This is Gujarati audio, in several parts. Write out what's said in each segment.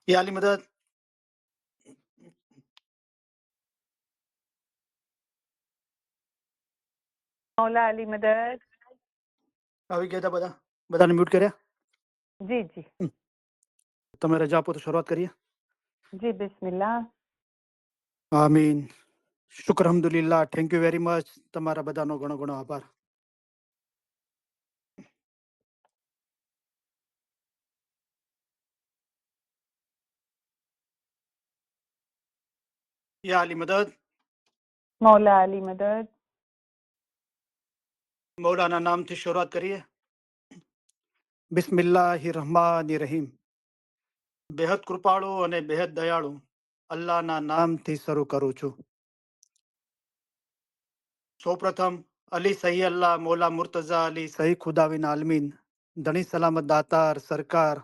يا علي مدد. मौला अली मदद। આવી ગયા હતા બધા? બધાને મ્યુટ કર્યા? जी जी તમે રજા આપો તો શરૂઆત કરીએ. जी बिस्मिल्लाह। આમીન. શુક્ર અલ્હમ્દુલિલ્લાહ. Thank you very much. તમારા બધાનો ઘણો ઘણો આભાર. યા અલી મદદ. मौला अली मदद। મૌલાના નામથી શરૂઆત કરીએ. બિસ્મિલ્લાહિર રહમાનિર રહીમ. બેહદ કૃપાળુ અને બેહદ દયાળુ અલ્લાહના નામથી શરૂ કરું છું. સૌપ્રથમ અલી સહી અલ્લાહ મૌલા મુર્તઝા અલી સહી ખુદાવિન આલમીન ધણી સલામત દાતાર સરકાર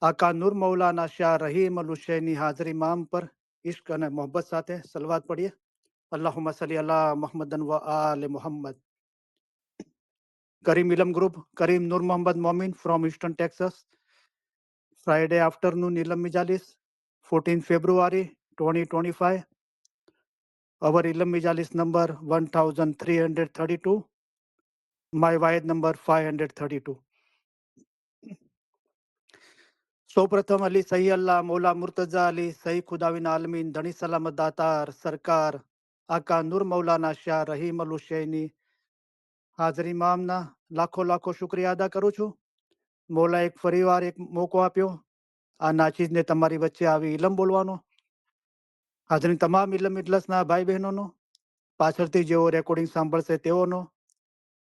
આકા નૂર મૌલાના શાહ રહીમ અલ હુસૈની હાજરી મામ પર ઇશ્ક અને મોહબ્બત સાથે સલવાત પડીએ. અલ્લાહુમ્મા સલ્લી અલા મુહમ્મદન વ આલે Muhammad. Kareem Ilam Group, Kareem Nur Muhammad Momin from Houston, Texas. Friday afternoon, Ilam Mijalis, 14 February 2025. Our Ilam Mijalis number 1332. My wide number 532. સૌપ્રથમ અલી સહી અલ્લાહ મૌલા મુર્તઝા અલી સહી ખુદાવિન આલમીન ધણી સલામત દાતાર સરકાર આકા નૂર મૌલાના શાહ રહીમ અલ હુસૈની હાજરી મામના લાખો લાખો શુક્રિયા અદા કરું છું. મૌલા એક ફરીવાર એક મોકો આપ્યો આ નાચીજને તમારી વચ્ચે આવી ઇલમ બોલવાનો. હાજરી તમામ ઇલમ ઇજલસના ભાઈ બહેનોનો, પાછળથી જેઓ રેકોર્ડિંગ સાંભળશે તેઓનો,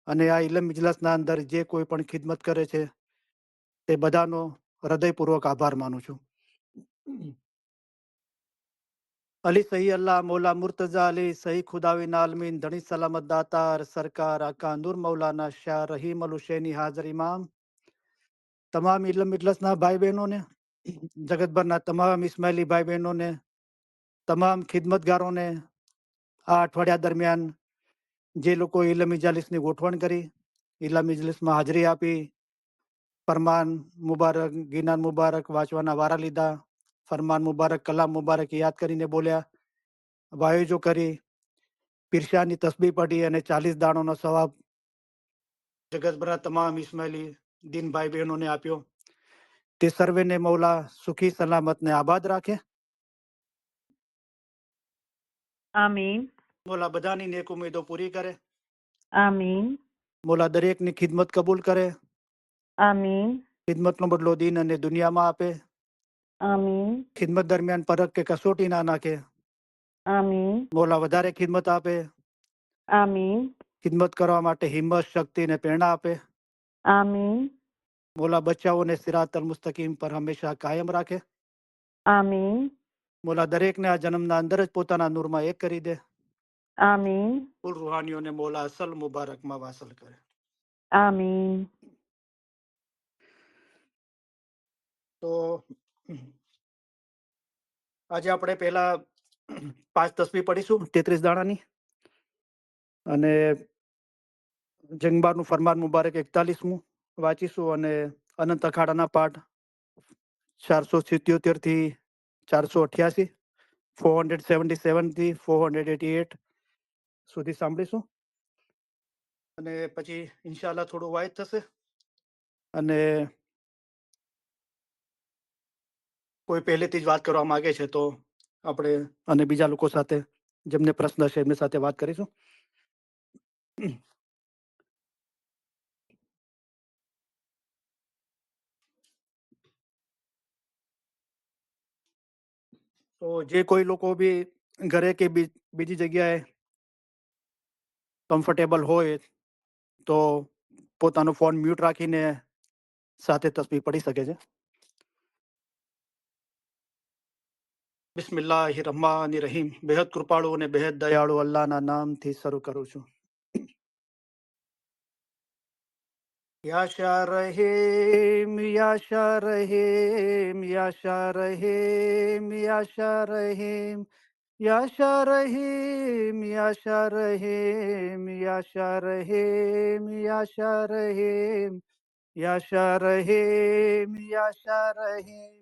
અને આ ઇલમ ઇજલસના અંદર જે કોઈ પણ ખિદમત કરે છે તે બધાનો હૃદયપૂર્વક આભાર માનું છું. અલી સહી અલ્લાહ મૌલા મુર્તઝા અલી સહી ખુદાવિન આલમીન ધણી સલામત દાતાર સરકાર આકા નૂર મૌલાના શાહ રહીમ અલ હુસૈની હાજર ઇમામ, તમામ ઇલમ ઇજલસના ભાઈ બહેનોને, જગતભરના તમામ ઇસ્માઇલી ભાઈ બહેનોને, તમામ ખિદમતગારોને, આ અઠવાડિયા દરમિયાન જે લોકો ઇલમ ઇજાલિસની ગોઠવણ કરી, ઇલમ ઇજલિસમાં હાજરી આપી, ફરમાન મુબારક, ગિનાન મુબારક વાંચવાના વારા લીધા, ફરમાન મુબારક, કલામ મુબારક યાદ કરીને બોલ્યા, વાયુજો કરી, પીરશાની તસ્બીહ પઢી અને 40 દાણોનો સવાબ જગતભરના તમામ ઇસ્માઇલી દીન ભાઈ બહેનોને આપ્યો. તે સર્વેને મૌલા સુખી સલામત ને આબાદ રાખે. आमीन મૌલા બધાની નેક ઉમેદો પૂરી કરે. आमीन મૌલા દરેકની ખિદમત કબૂલ કરે. आमीन ખિદમતનો બદલો દીન અને દુનિયામાં આપે. आमीन ખિદમત દરમિયાન પરખ કે કસોટી ના નાખે. आमीन મૌલા વધારે ખિદમત આપે. आमीन ખિદમત કરવા માટે હિંમત, શક્તિ અને પ્રેરણા આપે. आमीन મૌલા બચ્ચાઓને સિરાત અલ મુસ્તકીમ પર હંમેશા કાયમ રાખે. आमीन મૌલા દરેકને આ જન્મના અંદર જ પોતાના નૂરમાં એક કરી દે. आमीन કુલ રૂહાનીઓને મૌલા અસલ મુબારકમાં વાસલ કરે. आमीन તો આજે આપણે પહેલા 5 તસ્બીહ પઢીશું 33 દાણાની, અને જંગબારનું ફરમાન મુબારક 41મું વાંચીશું, અને અનંત અખાડાના પાઠ 477 થી 488, 477 થી 488 સુધી સાંભળીશું. અને પછી ઇન્શાલ્લાહ થોડું વાઇટ થશે. અને કોઈ પહેલેથી જ વાત કરવા માંગે છે તો આપણે અને બીજા લોકો સાથે જેમને પ્રશ્ન છે એમની સાથે વાત કરીશું. તો જે કોઈ લોકો બી ઘરે કે બીજી જગ્યાએ કમ્ફર્ટેબલ હોય તો પોતાનો ફોન મ્યુટ રાખીને સાથે તસ્બીહ પઢી શકે છે. બિસ્મિલ્લાહિર રહમાનિર રહીમ. બેહદ કૃપાળુ અને બેહદ દયાળુ અલ્લાહના નામથી શરૂ કરું છું. યા શાહ રહીમ યા શાહ રહીમ યા શાહ રહીમ યા શાહ રહીમ યા શાહ રહીમ યા શાહ રહીમ યા શાહ રહીમ યા શાહ રહીમ યા શાહ રહીમ યા શાહ રહીમ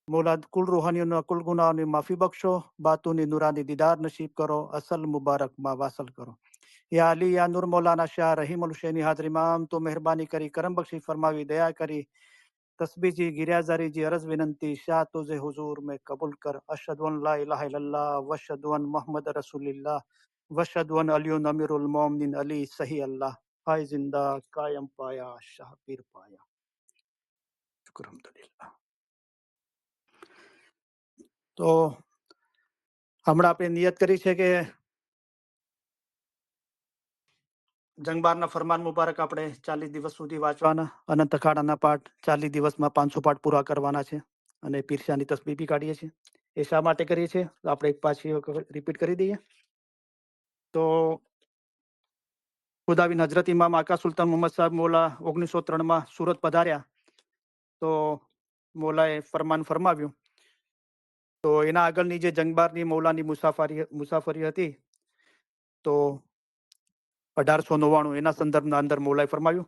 મોલા કુલ રૂહાનીઓના કુલ ગુનાહોની માફી બક્ષો, બાતુની નુરાની દીદાર નસીબ કરો, અસલ મુબારકમાં વાસલ કરો. યા અલી યા નૂર મૌલાના શાહ રહીમ અલ હુસૈની હાજર ઇમામ, તો મહેરબાની કરી કરમ બક્ષી ફરમાવી, દયા કરી तस्बीह जी, गिरियाजारी जी, अर्ज विनंती शाह तुझे हुजूर में कबूल कर. अशहदु अन ला इलाहा इल्लल्लाह व अशहदु अन मोहम्मद रसूलुल्लाह व अशहदु अन अलीयुन अमीरुल मोमिनीन अली सही अल्लाह. हाय जिंदा कायम पाया शाह पीर पाया. शुक्र अल्हम्दुलिल्लाह. તો હમણાં આપણે નિયત કરી છે કે જંગબારના ફરમાન મુબારક આપણે 40 દિવસ સુધી વાંચવાના, અનંત અખાડાના પાઠ 40 દિવસમાં 500 પાઠ પૂરા કરવાના છે અને પીરસાની તસબીહ બી કાઢીએ છીએ. એ શા માટે કરીએ છીએ આપણે એક પાછી રિપીટ કરી દઈએ. તો ખુદાબિન હજરત ઇમામ આકા સુલતાન મોહમ્મદ સાહેબ મોલા 1903માં સુરત પધાર્યા. તો મોલાએ ફરમાન ફરમાવ્યું. તો એના આગળની જે જંગબારની મૌલાની મુસાફરી હતી, તો 1899 એના સંદર્ભના અંદર મૌલાએ ફરમાવ્યું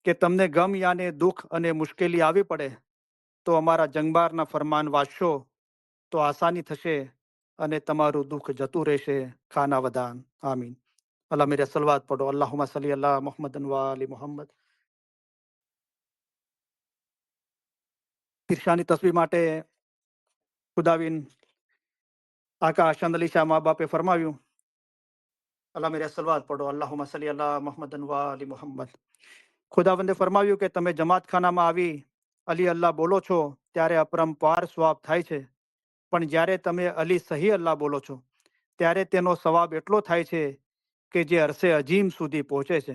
કે તમને ગમ યાને દુઃખ અને મુશ્કેલી આવી પડે તો અમારા જંગબારના ફરમાન વાંચશો તો આસાની થશે અને તમારું દુઃખ જતું રહેશે. ખાના વદાન. આમીન. અલ્લાહ મેરે સલવાત પઢો. અલ્લાहुम्मा सल्ली अला मुहम्मदन व आलि मुहम्मद. ઈર્ષાની તસબીહ માટે ખુદાવિન આકા હસન અલી શાહ મા બાપે ફરમાવ્યું, અલ્લાહ મેરે સલવાત પઢો. અલ્લાहुम्मा सल्ली अला मुहम्मदन व आलि मुहम्मद. ખુદાવંદે ફરમાવ્યું કે તમે જમાતખાનામાં આવી અલી અલ્લાહ બોલો છો ત્યારે અપરંપાર સ્વાબ થાય છે, પણ જ્યારે તમે અલી સહી અલ્લાહ બોલો છો ત્યારે તેનો સવાબ એટલો થાય છે કે જે અરસે અજીમ સુધી પહોંચે છે.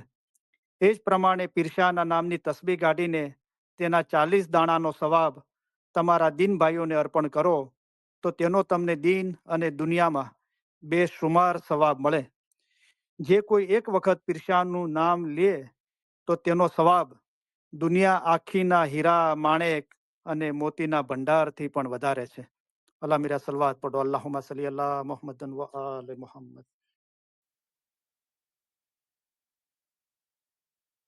એ જ પ્રમાણે પીરશાના નામની તસબીહ કાઢીને તેના 40 દાણાનો સવાબ તમારા દીન ભાઈઓને અર્પણ કરો તો તેનો તમને દીન અને દુનિયામાં બેશુમાર સવાબ મળે. જે કોઈ એક વખત પીરશાનું નામ લે તો તેનો સવાબ દુનિયા આખીના હીરા માણેક અને મોતીના ભંડારથી પણ વધારે છે. અલ્લાહ મેરા સલવાત પઢો. અલ્લાहुम्मा सल्ली अला मुहम्मदन व आलि मुहम्मद.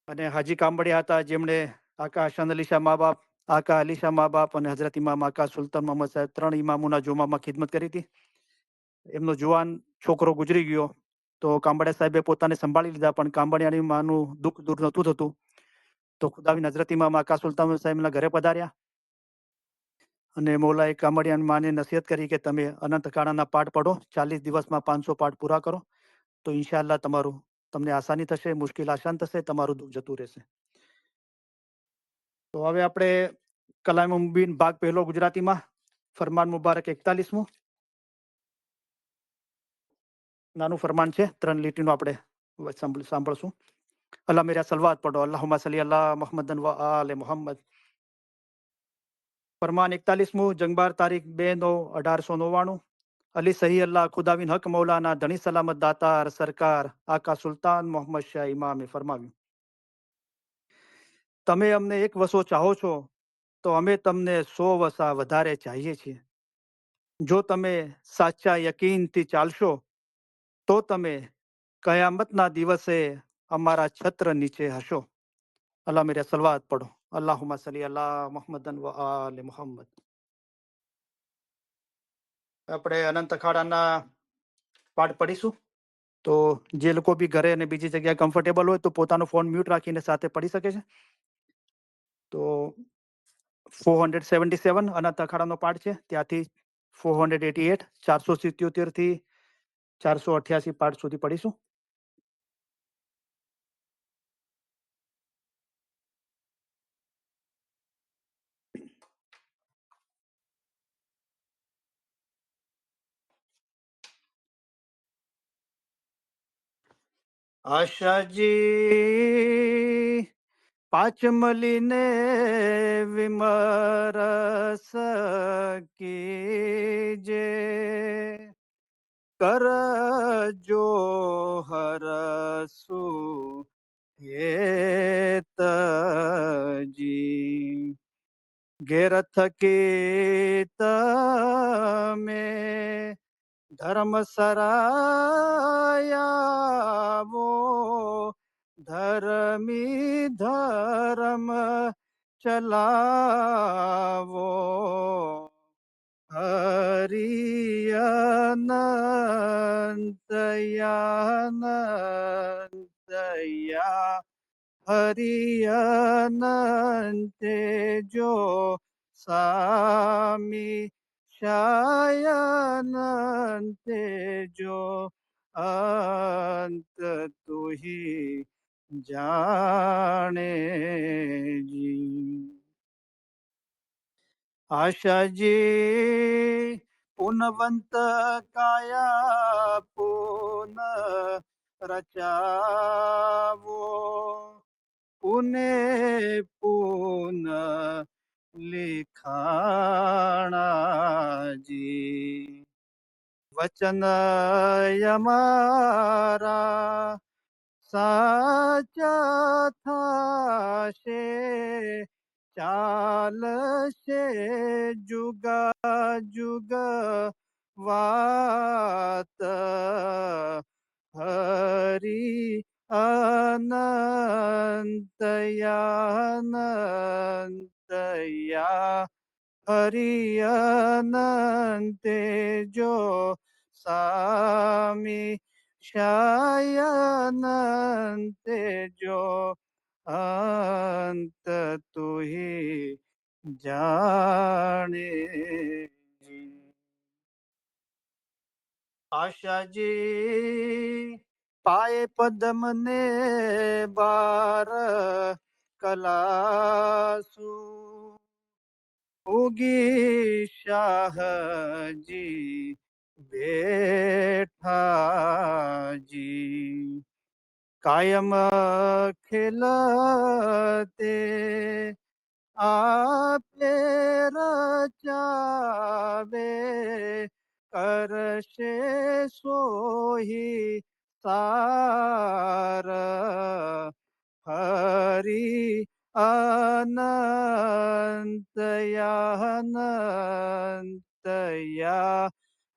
અને હાજી કામબડિયા હતા જેમણે આકા હસન અલી શાહ મા બાપ, આકા અલી શાહ મા બાપ અને હજરત ઇમામ આકા સુલતાન મોહમ્મદ સાહેબ 3 ઇમામોના જુમામાં ખિદમત કરી હતી. એમનો જુવાન છોકરો ગુજરી ગયો તો કામબડિયા સાહેબે પોતાને સંભાળી લીધા, પણ કામબડિયાની માનું દુઃખ દૂર નહોતું થતું. તો ખુદાબિન હજરત ઇમામ આકા સુલતાન સાહેબના ઘરે પધાર્યા અને મૌલાએ કામબડિયાની માને નસીહત કરી કે તમે અનંત અખાડાના પાઠ પઢો, 40 દિવસમાં 500 પાઠ પૂરા કરો તો ઇન્શાઅલ્લાહ તમને આસાની થશે, મુશ્કેલ આસાન થશે, તમારું દુઃખ જતું રહેશે. તો હવે આપણે કલામ મુબીન ભાગ પહેલો ગુજરાતીમાં ફરમાન મુબારક 41મું નાનું ફરમાન છે, 3 લીટીનું આપણે સાંભળશું. અલ્લાહ મેરા સલવાત પઢો. અલ્લાहुम्मा सल्ली अला मुहम्मदन व आलि मुहम्मद. ફરમાન 41મું જંગબાર તારીખ 2/9/1899. અલી સહી અલ્લાહ ખુદાવિન હક મૌલાના ધણી સલામત દાતાર સરકાર આકા સુલતાન મોહમ્મદ શાહ ઇમામે ફરમાવ્યું, તમે અમને એક વસો ચાહો છો તો અમે તમને 100 વસા વધારે ચાહીએ છીએ. જો તમે સાચા યકીનથી ચાલશો તો તમે કયામતના દિવસે અમારા છત્ર નીચે હશો. અલ્લાહ મેરે સલવાત પઢો. અલ્લાहुम्मा सल्ली अला मुहम्मदन व आलि मुहम्मद. આપણે અનંત અખાડાના પાઠ પઢીશું. તો જે લોકો બી ઘરે અને બીજી જગ્યાએ કમ્ફર્ટેબલ હોય તો પોતાનો ફોન મ્યુટ રાખીને સાથે પઢી શકે છે. તો 477 અનંત અખાડાનો પાઠ છે, ત્યાંથી 488 477 થી 488 પાઠ સુધી પઢીશું. આશાજી પાંચ મળીને વિમરસ કીજે, કર જોહરસુ હેતજી. ઘેર થકી તમે ધર્મ સરાયાવો, ધર્મી ધર્મ ચલાવો. या हरि अनंते जो सामी शयनते जो अंत तू ही जाने जी। आशाजी पुनवंत काया पुन रचावो पुने पुन लिखाणाजी वचन यमारा સાચા થાશે ચાલશે જુગા જુગ વાત હરી અનંતયા હરિ અનંતે જો સામી શયનંતે જો અંત તુહી જાણે આશાજી પાય પદમને બાર કલાસુ ઉગી શાહજી બેઠાજી કાયમ ખિલતે આપે રચાવે કરશે સોહી સાર હરી અનંતયા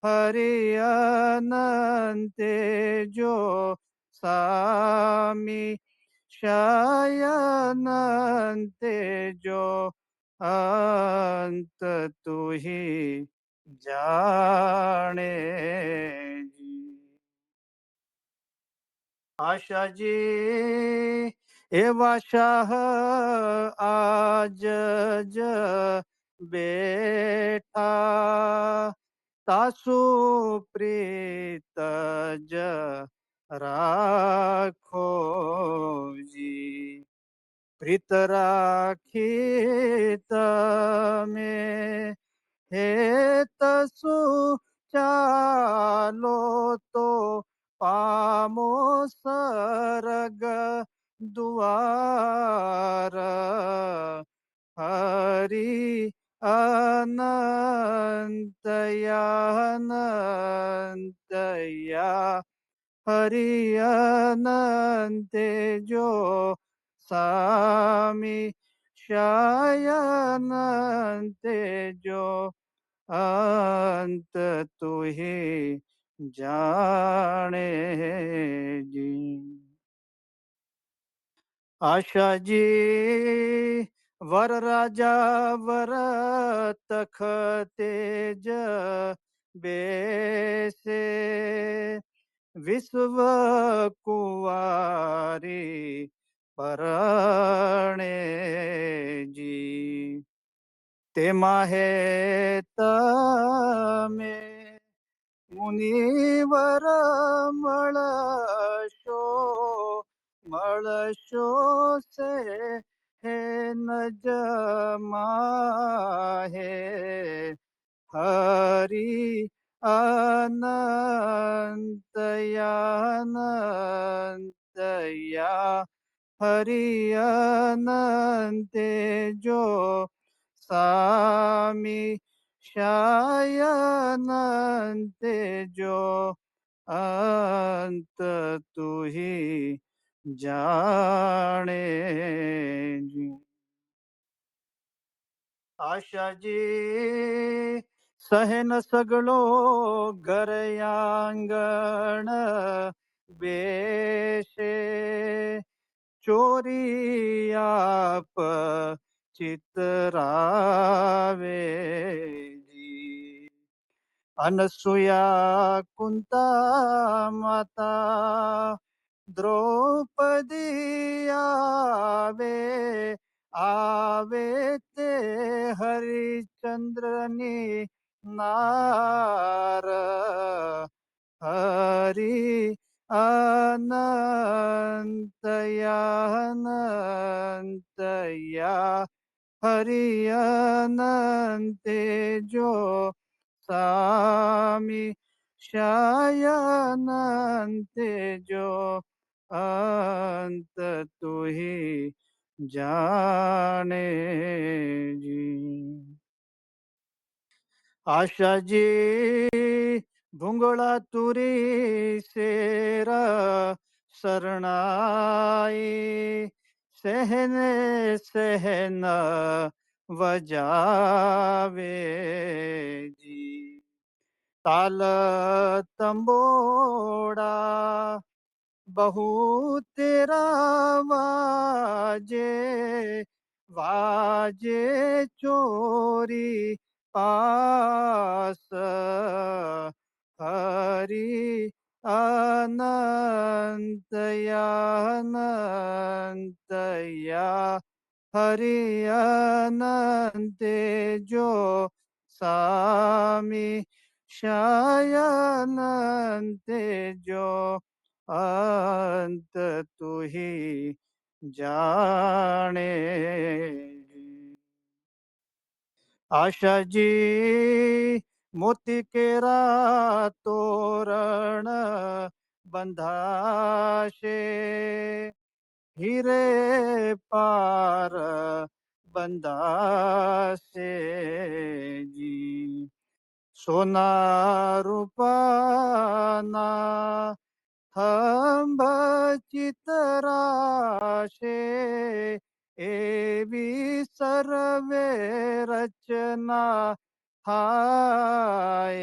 હરિ અનંતે જો સામી શયનંતે જો અંત તુહી જાણે આશાજી એવા શાહ આજ જ બેઠા તાસુ પ્રીત જ રાખો જી પ્રીત રાખી તમે હેતસુ ચાલો તો પામો સરગ દ્વાર હરી અનંતયા હરિ અનંતે જો સામી શયનંતે જો અંત તુહી જાણે જી આશાજી વર રાજા વર તખતે જ બેસે વિશ્વ કુંવારી પરણે જી તેમાં હે તમે મુનિવર મળશો સે હે નજમા હરી અનંતયા હરિ અનંતે જો સામી શયનંતે જો અંત તુહી જાણે આશાજી સહેન સગળો ઘર આંગણ બેસે ચોરી આપ ચિતરાવે જી अनसुया कुंता माता द्रौपदी आवे आवे ते हरिश्चंद्रनी नार हरि अनंतया हरि अनंते जो स्वामी शयनंते जो अंत तू ही जाने जी। आशा जी भुंगड़ा तुरी शेरा शरणाई सहने सहन वजावे जी। ताल तंबोड़ा बहु तेरा वाजे वाजे चोरी पास हरि अनंतया हरि अनंते जो सामी शयनंते जो अंत तू ही जाने। आशा जी मोती केरा तोरण बंधाशे हीरे पार बंधाशे जी। सोना रूपाना थंब चितराशे एवी सर्वे रचना हाय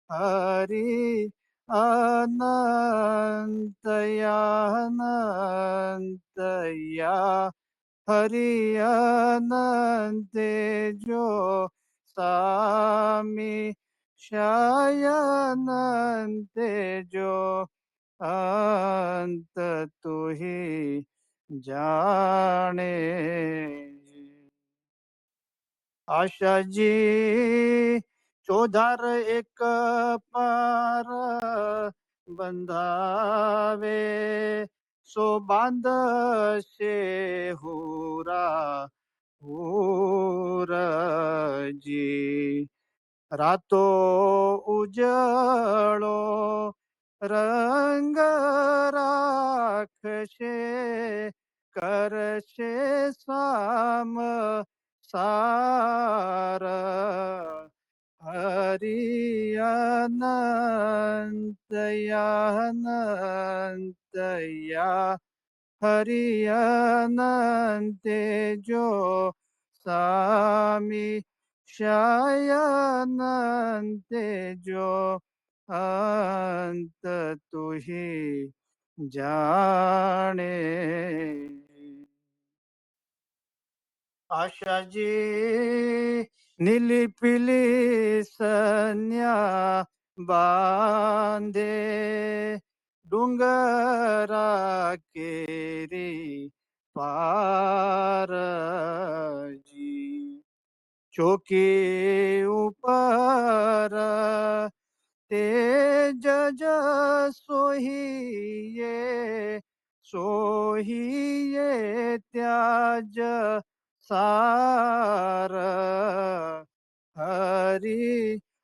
हरि अनंतया हरि अनंते जो सामी शयनंते जो अंत तू ही जाने। आशा जी चौधार एक पार बंधावे सो बांध से हुरा हुर जी। रातो उजळो रंग राखशे करशे साम सार हरि अनंतया हरि अनंते जो सामी शयनंते जो अंत तू ही जाने। आशा जी नीली पीली सन्या बांधे डुंगरा केरी पार जी। चौकी ऊपर तेज सोहिए सोहिए त्याज सार हरि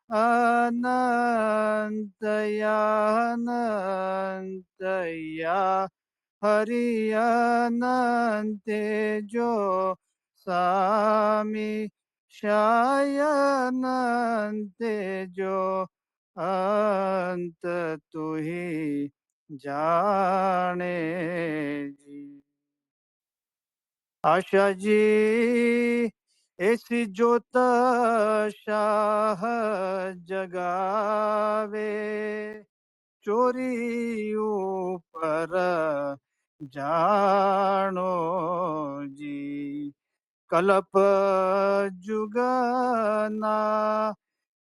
अनंतया हरि अनंते जो सामी शयनंते जो अंत तू ही जाने जी। आशा जी ऐसी जोत शाह जगावे चोरी ऊपर जानो जी। कलप जुगना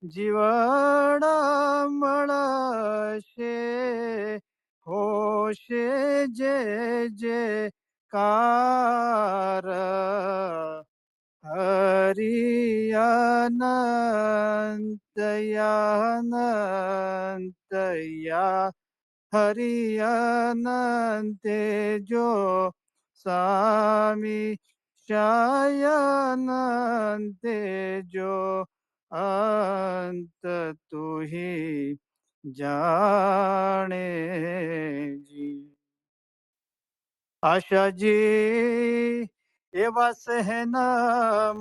જીવડા મળશે હોશે જે જે કાર હરિયાનંતયા હરિયાનંતે જો સ્વામી શયનંતે જો અંત તુહી જાણે જી આશાજી એવા સહેન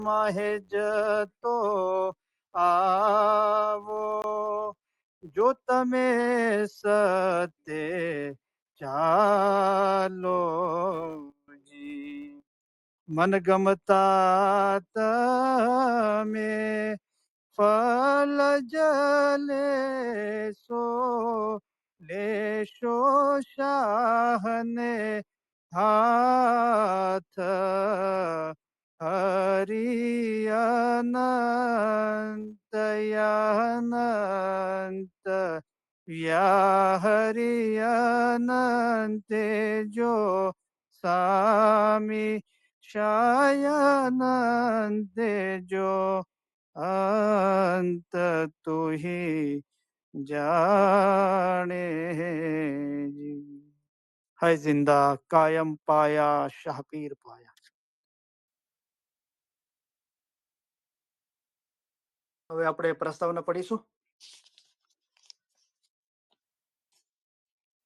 માહે જતો આવો જો તમે સતે ચાલો જી મન ગમતા તમે ફલ જલેશો લેશો શાહને હાથ હરિયનંતયાનંત હરિયનંતે જો સામી શયનંતે જો અંત તુહી જાણે હૈ જિંદા કાયમ પાયા શાહપીર પાયા. હવે આપણે પ્રસ્તાવના પડીશું.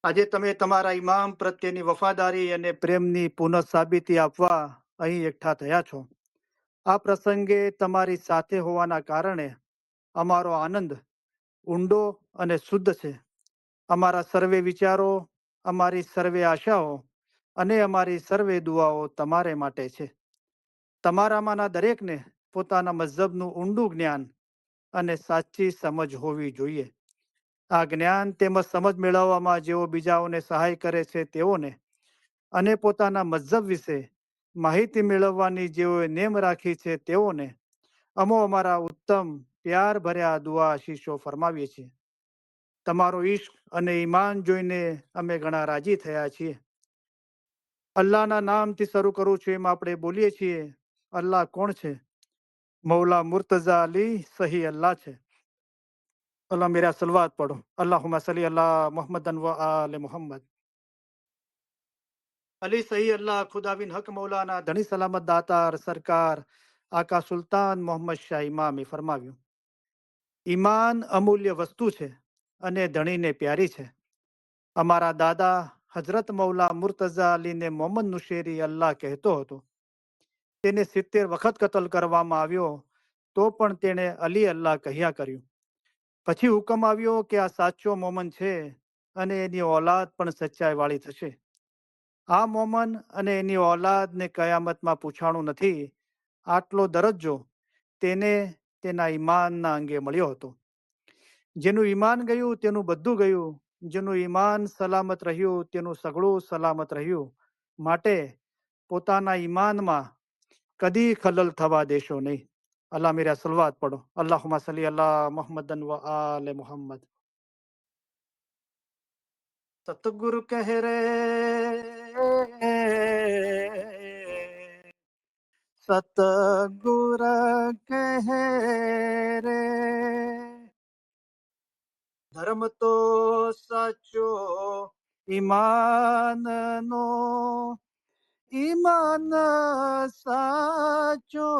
આજે તમે તમારા ઇમામ પ્રત્યેની વફાદારી અને પ્રેમની પુનઃ સાબિતી આપવા અહીં એકઠા થયા છો. આ પ્રસંગે તમારી સાથે હોવાના કારણે અમારો આનંદ ઊંડો અને શુદ્ધ છે. અમારા સર્વે વિચારો, અમારી સર્વે આશાઓ અને અમારી સર્વે દુઆઓ તમારે માટે છે. તમારામાંના દરેકને પોતાના મઝહબનું ઊંડું જ્ઞાન અને સાચી સમજ હોવી જોઈએ. આ જ્ઞાન તેમજ સમજ મેળવવામાં જેઓ બીજાઓને સહાય કરે છે તેઓને અને પોતાના મઝહબ વિશે માહિતી મેળવવાની જેઓએ નેમ રાખી છે તેઓને અમો અમારા ઉત્તમ પ્યાર ભર્યા દુઆ આશીષો ફરમાવીએ છીએ. તમારો ઈશ્ક અને ઈમાન જોઈને અમે ઘણા રાજી થયા છીએ. અલ્લાહના નામથી શરૂ કરું છું એમ આપણે બોલીએ છીએ. અલ્લાહ કોણ છે? મૌલા મુર્તઝા અલી સહી અલ્લાહ છે. अल्लाह मेरा सलवात पढ़ो. अल्लाहुम्मा सल्ली अला मुहम्मदन व आले मोहम्मद. अली सही अल्लाह खुदा बिन हक मौलाना धनी सलामत दातार सरकार આકા સુલતાન મોહમ્મદ શાહ ઇમામે ફરમાવ્યું, ઈમાન અમૂલ્ય વસ્તુ છે અને ધણીને પ્યારી છે. અમારા દાદા હજરત મૌલા મુર્તઝા અલીને મોહમ્મદ નુશેરી અલ્લાહ કહેતો હતો. તેને 70 વખત કતલ કરવામાં આવ્યો તો પણ તેણે અલી અલ્લાહ કહ્યા કર્યું. પછી હુકમ આવ્યો કે આ સાચો મોમન છે અને એની ઓલાદ પણ સચ્ચાઈ વાળી થશે. આ મોમન અને એની ઓલાદને કયામતમાં પૂછાણું નથી. આટલો દરજ્જો તેને તેના ઈમાનના અંગે મળ્યો હતો. જેનું ઈમાન ગયું તેનું બધું ગયું. જેનું ઈમાન સલામત રહ્યું તેનું સગળું સલામત રહ્યું. માટે પોતાના ઈમાનમાં કદી ખલલ થવા દેશો નહીં. અલ્લાહ મેરા સલવાત પઢો. અલ્લાहुम्मा सल्ली अला मुहम्मदन व आले मोहम्मद. સતગુરુ કહે રે સતગુર કહે રે ધર્મ તો સાચો ઈમાનનો ઈમાન સાચો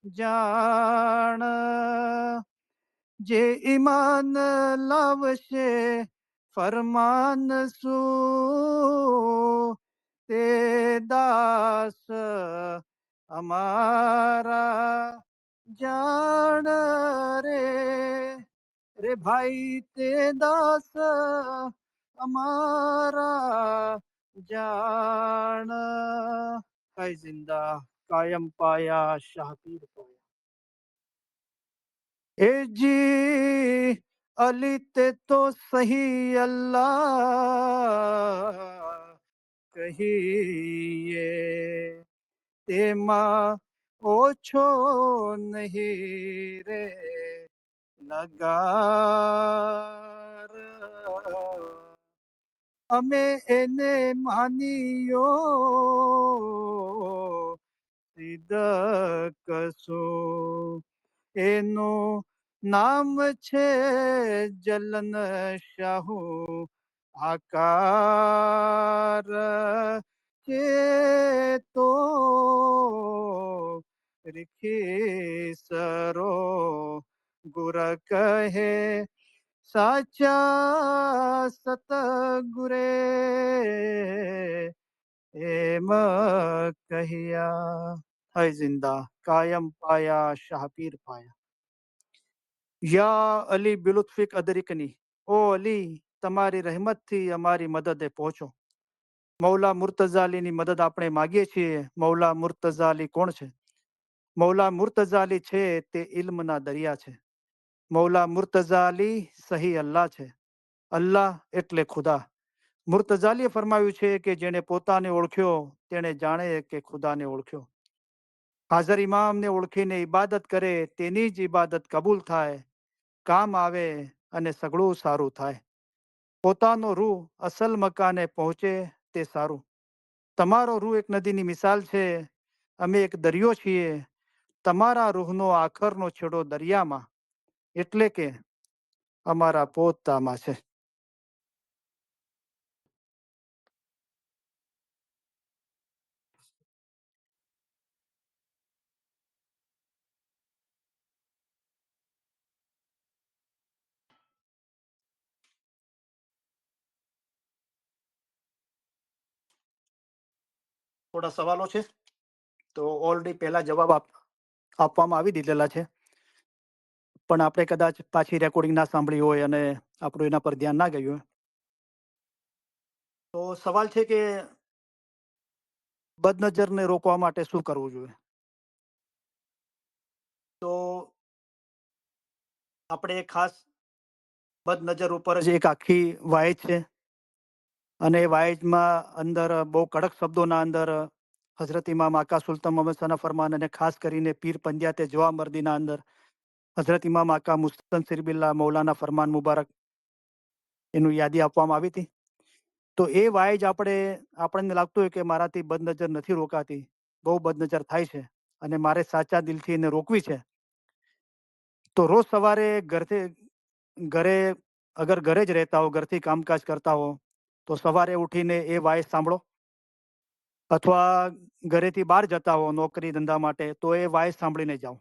જાણ જે ઈમાન લાવશે ફરમાન શું તે દાસ અમારા જાણ રે રે ભાઈ તે દાસ અમારા જાણ હૈ જિંદા કાયમ પાયા શાહપીર પાયા. ए जी अली ते तो सही अल्लाह कहिए तेमा ओछो नहीं रे નગાર અમે એને માનીયો સિદ્ધ કશું એનું નામ છે જલન શાહુ આકાર કે તો રીખી સરો ગુર કહે સાચા સતગુરે એમ કહ્યા. હૈ જિંદા કાયમ પાયા શાહપીર પાયા. યા અલી બિલુત્ફિક અદરિકની, ઓ અલી તમારી રહેમતથી અમારી મદદે પહોંચો. મૌલા મુર્તઝા અલીની મદદ આપણે માગીએ છીએ. મૌલા મુર્તઝા અલી કોણ છે? મૌલા મુર્તઝા અલી છે તે ઇલ્મના દરિયા છે. મૌલા મુર્તઝા અલી સહી અલ્લાહ છે. અલ્લાહ એટલે ખુદા. મુર્તઝાલીએ ફરમાવ્યું છે કે જેણે પોતાને ઓળખ્યો તેણે જાણે કે ખુદાને ઓળખ્યો. હાજર ઇમામને ઓળખીને ઇબાદત કરે તેની જ ઇબાદત કબૂલ થાય, કામ આવે અને સગળું સારું થાય. પોતાનો રૂહ અસલ મકાને પહોંચે તે સારું. તમારો રૂહ એક નદીની મિસાલ છે. અમે એક દરિયો છીએ. તમારા રૂહનો આખરનો છેડો દરિયામાં, એટલે કે અમારા પોતામાં છે. થોડા સવાલો છે તો ઓલરેડી પહેલા જવાબ આપવામાં આવી દીધેલા છે, પણ આપણે કદાચ પાછી રેકોર્ડિંગ ના સાંભળી હોય અને આપણું એના પર ધ્યાન ના ગયું હોય. તો સવાલ છે કે બદનજરને રોકવા માટે શું કરવું જોઈએ? તો આપણે ખાસ બદનજર ઉપર જ એક આખી વાય છે, અને એ વાયજમાં અંદર બહુ કડક શબ્દોના અંદર હઝરત ઇમામ આકા સુલતાન મોહમ્મદ સના ફરમાન અને ખાસ કરીને પીર પંજાતે જવા મર્દીના અંદર હઝરત ઇમામ આકા મુસ્તનસિર બિલ્લા મૌલાના ફરમાન મુબારક એનું યાદી આપવામાં આવી હતી. તો એ વાય જ આપણને લાગતું હોય કે મારાથી બદનજર નથી રોકાતી, બહુ બદનજર થાય છે અને મારે સાચા દિલથી એને રોકવી છે. તો રોજ સવારે ઘરે અગર ઘરે જ રહેતા હો, ઘરથી કામકાજ કરતા હો, તો સવારે ઉઠીને એ વાય સાંભળો. અથવા ઘરેથી બહાર જતા હો નોકરી ધંધા માટે, તો એ વાય સાંભળીને જાઓ.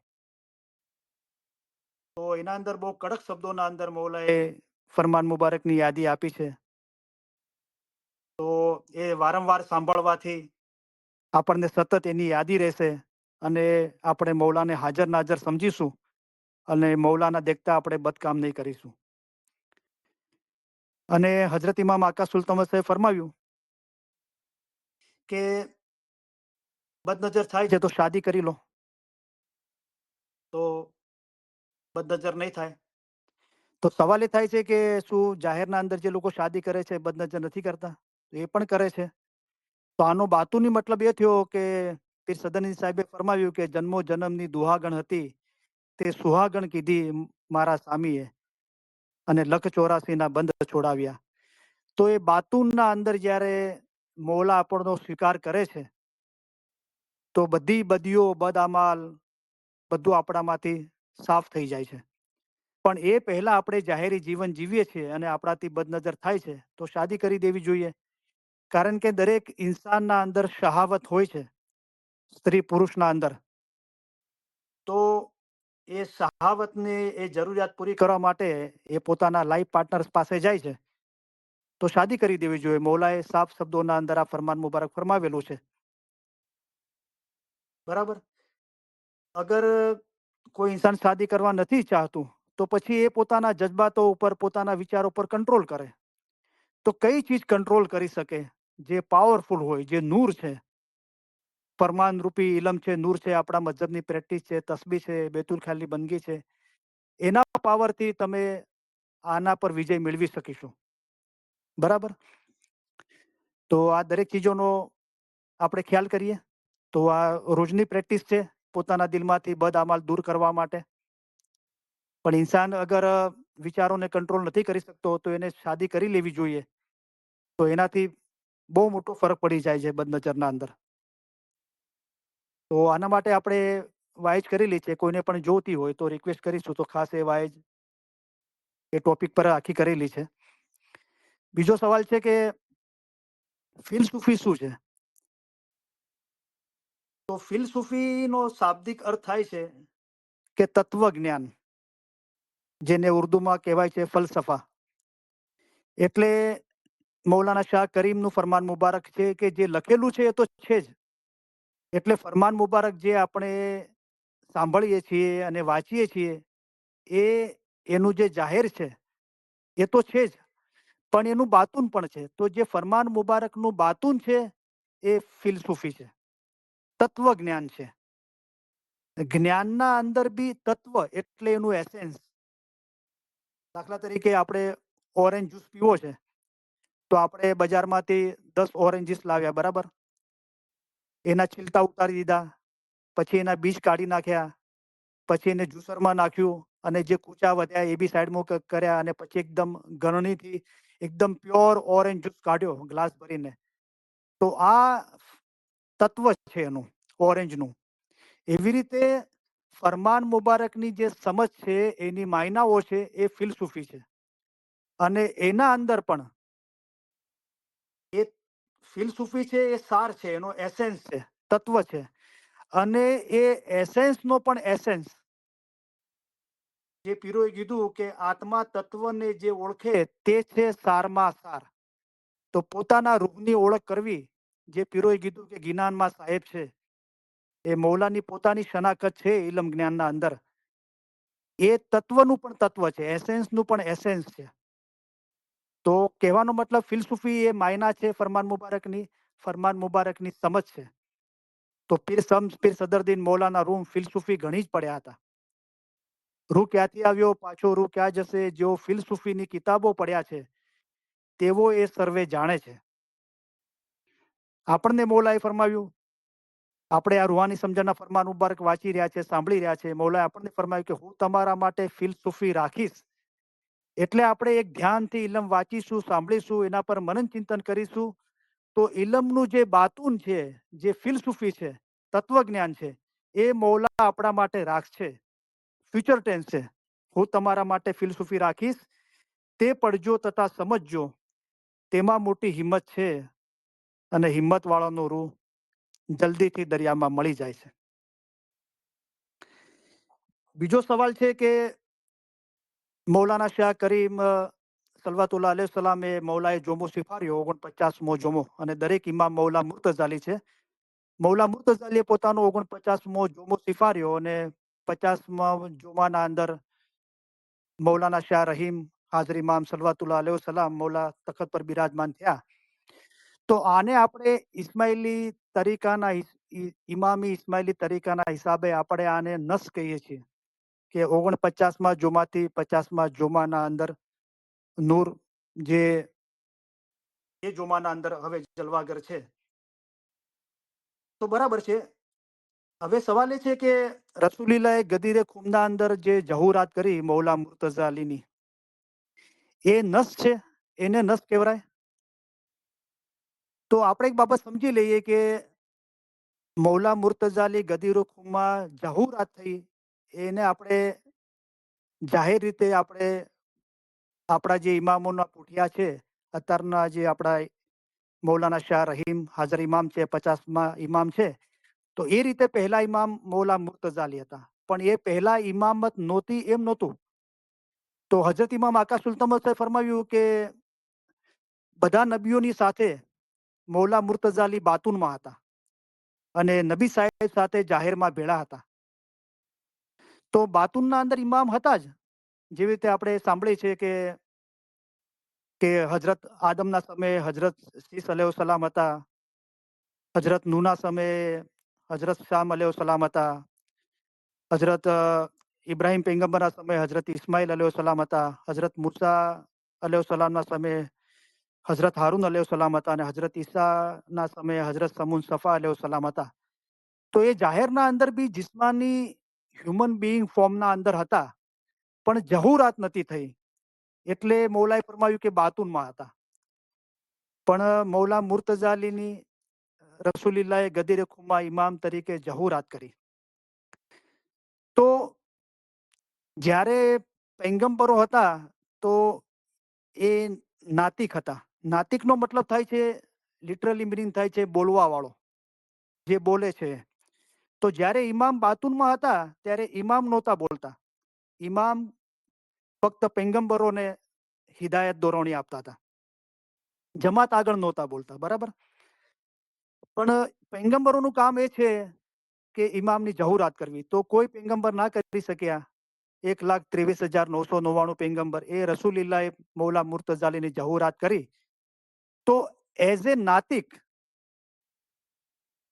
તો એના અંદર બહુ કડક શબ્દોના અંદર મૌલાએ ફરમાન મુબારકની યાદી આપી છે. તો એ વારંવાર સાંભળવાથી આપણને સતત એની યાદી રહેશે અને આપણે મૌલાને હાજર નાજર સમજીશું અને મૌલાના દેખતા આપણે બદકામ નહીં કરીશું. અને હઝરત ઇમામ આકા સુલતાન સાહેબ ફરમાવ્યું કે બદનજર થાય છે તો શાદી કરી લો તો બદનજર નહીં થાય. તો સવાલ એ થાય છે કે શું જાહેરના અંદર જે લોકો શાદી કરે છે બદનજર નથી કરતા? તો એ પણ કરે છે. તો આનો બાતુની મતલબ એ થયો કે પીર સદનજી સાહેબે ફરમાવ્યું કે જન્મો જન્મની દુહાગણ હતી તે સુહાગણ કીધી મારા સામીએ અને લખ 84 ના બંધ છોડાવ્યા. તો એ બાતુનના અંદર જ્યારે મોલા આપણનો સ્વીકાર કરે છે તો બધી બદીઓ બદઆમાલ બધું આપણામાંથી સાફ થઈ જાય છે. પણ એ પહેલા આપણે જાહેરી જીવન જીવીએ છીએ અને આપણાથી બદનજર થાય છે તો શાદી કરી દેવી જોઈએ. કારણ કે દરેક ઇન્સાનના અંદર શહાવત હોય છે, સ્ત્રી પુરુષના અંદર. તો એ શહાવતને એ જરૂરિયાત પૂરી કરવા માટે એ પોતાના લાઈફ પાર્ટનર્સ પાસે જાય છે તો શાદી કરી દેવી જોઈએ. મૌલાએ સાફ શબ્દોના અંદર આ ફરમાન મુબારક ફરમાવેલું છે. બરાબર. અગર કોઈ ઇન્સાન શાદી કરવા નથી ચાહતું તો પછી એ પોતાના જજ્બાતો ઉપર, પોતાના વિચારો પર કંટ્રોલ કરે. તો કઈ ચીજ કંટ્રોલ કરી શકે? જે પાવરફુલ હોય, જે નૂર છે, ફરમાન રૂપી ઇલમ છે, નૂર છે, આપણા મજહબની પ્રેક્ટિસ છે, તસ્બી છે, બેતુલ ખ્યાલની બંદગી છે, એના પાવરથી તમે આના પર વિજય મેળવી શકીશું. બરાબર. તો આ દરેક ચીજોનો આપણે ખ્યાલ કરીએ. તો આ રોજની પ્રેક્ટિસ છે પોતાના દિલમાંથી બદ અમાલ દૂર કરવા માટે. પણ ઇન્સાન અગર વિચારોને કંટ્રોલ નથી કરી શકતો તો એને શાદી કરી લેવી જોઈએ. તો એનાથી બહુ મોટો ફરક પડી જાય છે બદનજરના અંદર. તો આના માટે આપણે વાઇઝ કરેલી છે. કોઈને પણ જોતી હોય તો રિક્વેસ્ટ કરીશું તો ખાસ એ વાઇઝ એ ટોપિક પર આખી કરેલી છે. બીજો સવાલ છે કે ફિલસૂફી શું છે? તો ફિલસૂફીનો શાબ્દિક અર્થ થાય છે કે તત્વજ્ઞાન, જેને ઉર્દુમાં કહેવાય છે ફલસફા. એટલે મૌલાના શાહ કરીમનું ફરમાન મુબારક છે કે જે લખેલું છે એ તો છે જ. એટલે ફરમાન મુબારક જે આપણે સાંભળીએ છીએ અને વાંચીએ છીએ એ એનું જે જાહેર છે એ તો છે જ, પણ એનું બાતુન પણ છે. તો જે ફરમાન મુબારકનું બાતુન છે એ ફિલસૂફી છે, તત્વજ્ઞાન છે. જ્ઞાનના અંદર બી તત્વ એટલે એનું એસેન્સ. દાખલા તરીકે આપણે ઓરેન્જ જ્યુસ પીવો છે તો આપણે બજારમાંથી 10 ઓરેન્જીસ લાવ્યા, બરાબર? એના છિલકા ઉતારી દીધા, પછી એના બીજ કાઢી નાખ્યા, પછી એને જ્યુસરમાં નાખ્યું અને જે કૂચા વધ્યા એ બી સાઈડમાં કર્યા અને પછી એકદમ ગરણીથી એકદમ પ્યોર ઓરેન્જ જ્યુસ કાઢ્યો ગ્લાસ ભરીને. તો આ તત્વ છે એનું, ઓરેન્જનું. એવી રીતે ફરમાન મુબારકની જે સમજ છે એની માયનાઓ છે એ ફિલસૂફી છે. અને એના અંદર પણ એ ફિલસૂફી છે એ સાર છે, એનો એસેન્સ છે, તત્વ છે. અને એ એસેન્સનો પણ એસેન્સ જે પીરોએ કીધું કે આત્મા તત્વને જે ઓળખે તે છે સારમાં સાર. તો પોતાના રૂહની ઓળખ કરવી, જે પીરોએ કીધું કે જ્ઞાનમાં સાહેબ છે, એ મૌલાની પોતાની શનાખત છે ઇલમ જ્ઞાનના અંદર. એ તત્વનું પણ તત્વ છે, એસેન્સનું પણ એસેન્સ છે. તો કહેવાનો મતલબ ફિલસૂફી એ માયના છે ફરમાન મુબારકની, ફરમાન મુબારકની સમજ છે. તો પીર શમ્સ પીર સદરદીન મૌલાના રૂમ ફિલસૂફી ઘણી જ પડ્યા હતા. રૂહ ક્યાંથી આવ્યો, પાછો રૂહ ક્યાં જશે, જેઓ ફિલસૂફીની કિતાબો પડ્યા છે તેવો એ સર્વે જાણે છે. આપણને મૌલાએ ફરમાવ્યું, આપણે આ રૂહાની સમજણના ફરમાન મુબારક વાંચી રહ્યા છે, સાંભળી રહ્યા છે. મૌલાએ આપણને ફરમાવ્યું કે હું તમારા માટે ફિલસૂફી રાખીશ. એટલે આપણે એક ધ્યાનથી ઇલમ વાંચીશું, સાંભળીશું, એના પર મનન ચિંતન કરીશું તો ઇલમનું જે બાતુન છે, જે ફિલસૂફી છે, તત્વજ્ઞાન છે, એ મૌલા આપણા માટે રાખશે. ફ્યુચર ટેન્સ છે. હું તમારા માટે ફિલસૂફી રાખીશ, તે પડજો તથા સમજજો, તેમાં મોટી હિંમત છે અને હિંમત વાળાનો રૂહ જલ્દીથી દરિયામાં મળી જાય છે. બીજો સવાલ છે કે મૌલાના શાહ કરીમ સલવાતુલ્લાહ અલૈહ સલામે મૌલાએ જોમો સ્વીકાર્યો 49મો જોમો, અને દરેક ઇમામ મૌલા મુર્તઝાલી છે. મૌલા મુર્તઝાલીએ પોતાનો 49મો જોમો સ્વીકાર્યો અને 50મા જોમાના અંદર મૌલાના શાહ રહીમ હાજર ઇમામ સલવાતુલ્લાહ અલૈહ સલામ મૌલા તખત પર બિરાજમાન થયા. તો આને આપણે ઇસ્માઇલી તરીકાના ઇમામી ઇસ્માઇલી તરીકાના હિસાબે આપણે આને નસ કહીએ છીએ કે 49મા જોમાથી 50મા જોમાના અંદર નૂર જે એ જોમાના અંદર હવે જલવાગર છે. તો બરાબર છે. હવે સવાલ એ છે કે રસુલીલાએ ગદીરે ખુમના અંદર જે જહુરાત કરી મૌલા મુર્તઝા અલીની, એ નસ છે, એને નસ કહેવાય. તો આપણે એક બાબત સમજી લઈએ કે મૌલા મુર્તઝા અલી ગદીરો ખુમમાં જહુરાત થઈ, એને આપણે જાહેર રીતે આપણે આપણા જે ઇમામોના પૂઠિયા છે, અત્યારના જે આપણા મૌલાના શાહ રહીમ હાજર ઇમામ છે, 50મા ઇમામ છે, તો એ રીતે પહેલા ઇમામ મૌલા મુર્તઝા અલી હતા. પણ એ પહેલા ઇમામત નહોતી એમ નહોતું. તો હજરત ઇમામ આકા સુલતાન ફરમાવ્યું કે બધા નબીઓની સાથે મૌલા મુર્તઝા અલી બાતુનમાં હતા અને નબી સાહેબ સાથે જાહેરમાં ભેળા હતા. તો બાતુનના અંદર ઇમામ હતા જ. જેવી રીતે આપણે સાંભળીએ છીએ કે હજરત આદમના સમયે હજરત શીસ અલૈહિસ્સલામ હતા, હજરત નૂના સમયે હજરત શામ અલૈહિસ્સલામ હતા, હજરત ઇબ્રાહિમ પૈગંબરના સમયે હજરત ઇસ્માઇલ અલૈહિસ્સલામ હતા, હજરત મૂસા અલૈહિસ્સલામના સમયે હજરત હારૂન અલૈહિસ્સલામ હતા અને હજરત ઈસાના સમયે હજરત સમૂન સફા અલૈહિસ્સલામ હતા. તો એ જાહેરના અંદર બી જિસ્માની હ્યુમન બીઈંગ ફોર્મના અંદર હતા. પણ જહુરાત નથી થઈ. એટલે મૌલાએ ફરમાવ્યું કે બાતુનમાં હતા. પણ મૌલા મુર્તઝા અલીની રસૂલિલ્લાહે ગદીર ખુમા ઇમામ તરીકે જહુરાત કરી. તો જ્યારે પૈગંબરો હતા તો એ નાતિક હતા. નાતિકનો મતલબ થાય છે, લિટરલી મીનિંગ થાય છે બોલવા વાળો, જે બોલે છે. તો જ્યારે ઇમામ બાતુનમાં હતા ત્યારે ઇમામ નહોતા બોલતા. ઇમામ ફક્ત પૈગંબરોને હિદાયત દોરવણી આપતા હતા. જમાત આગળ નહોતા બોલતા, બરાબર. પણ પૈગંબરોનું કામ એ છે કે ઇમામની જહુરાત કરવી. તો કોઈ પૈગંબર ના કરી શક્યા. 1,23,999 પૈગંબર એ રસૂલિલ્લાહ મૌલા મુર્તઝાલીની જહુરાત કરી. તો એઝ એ નાતિક,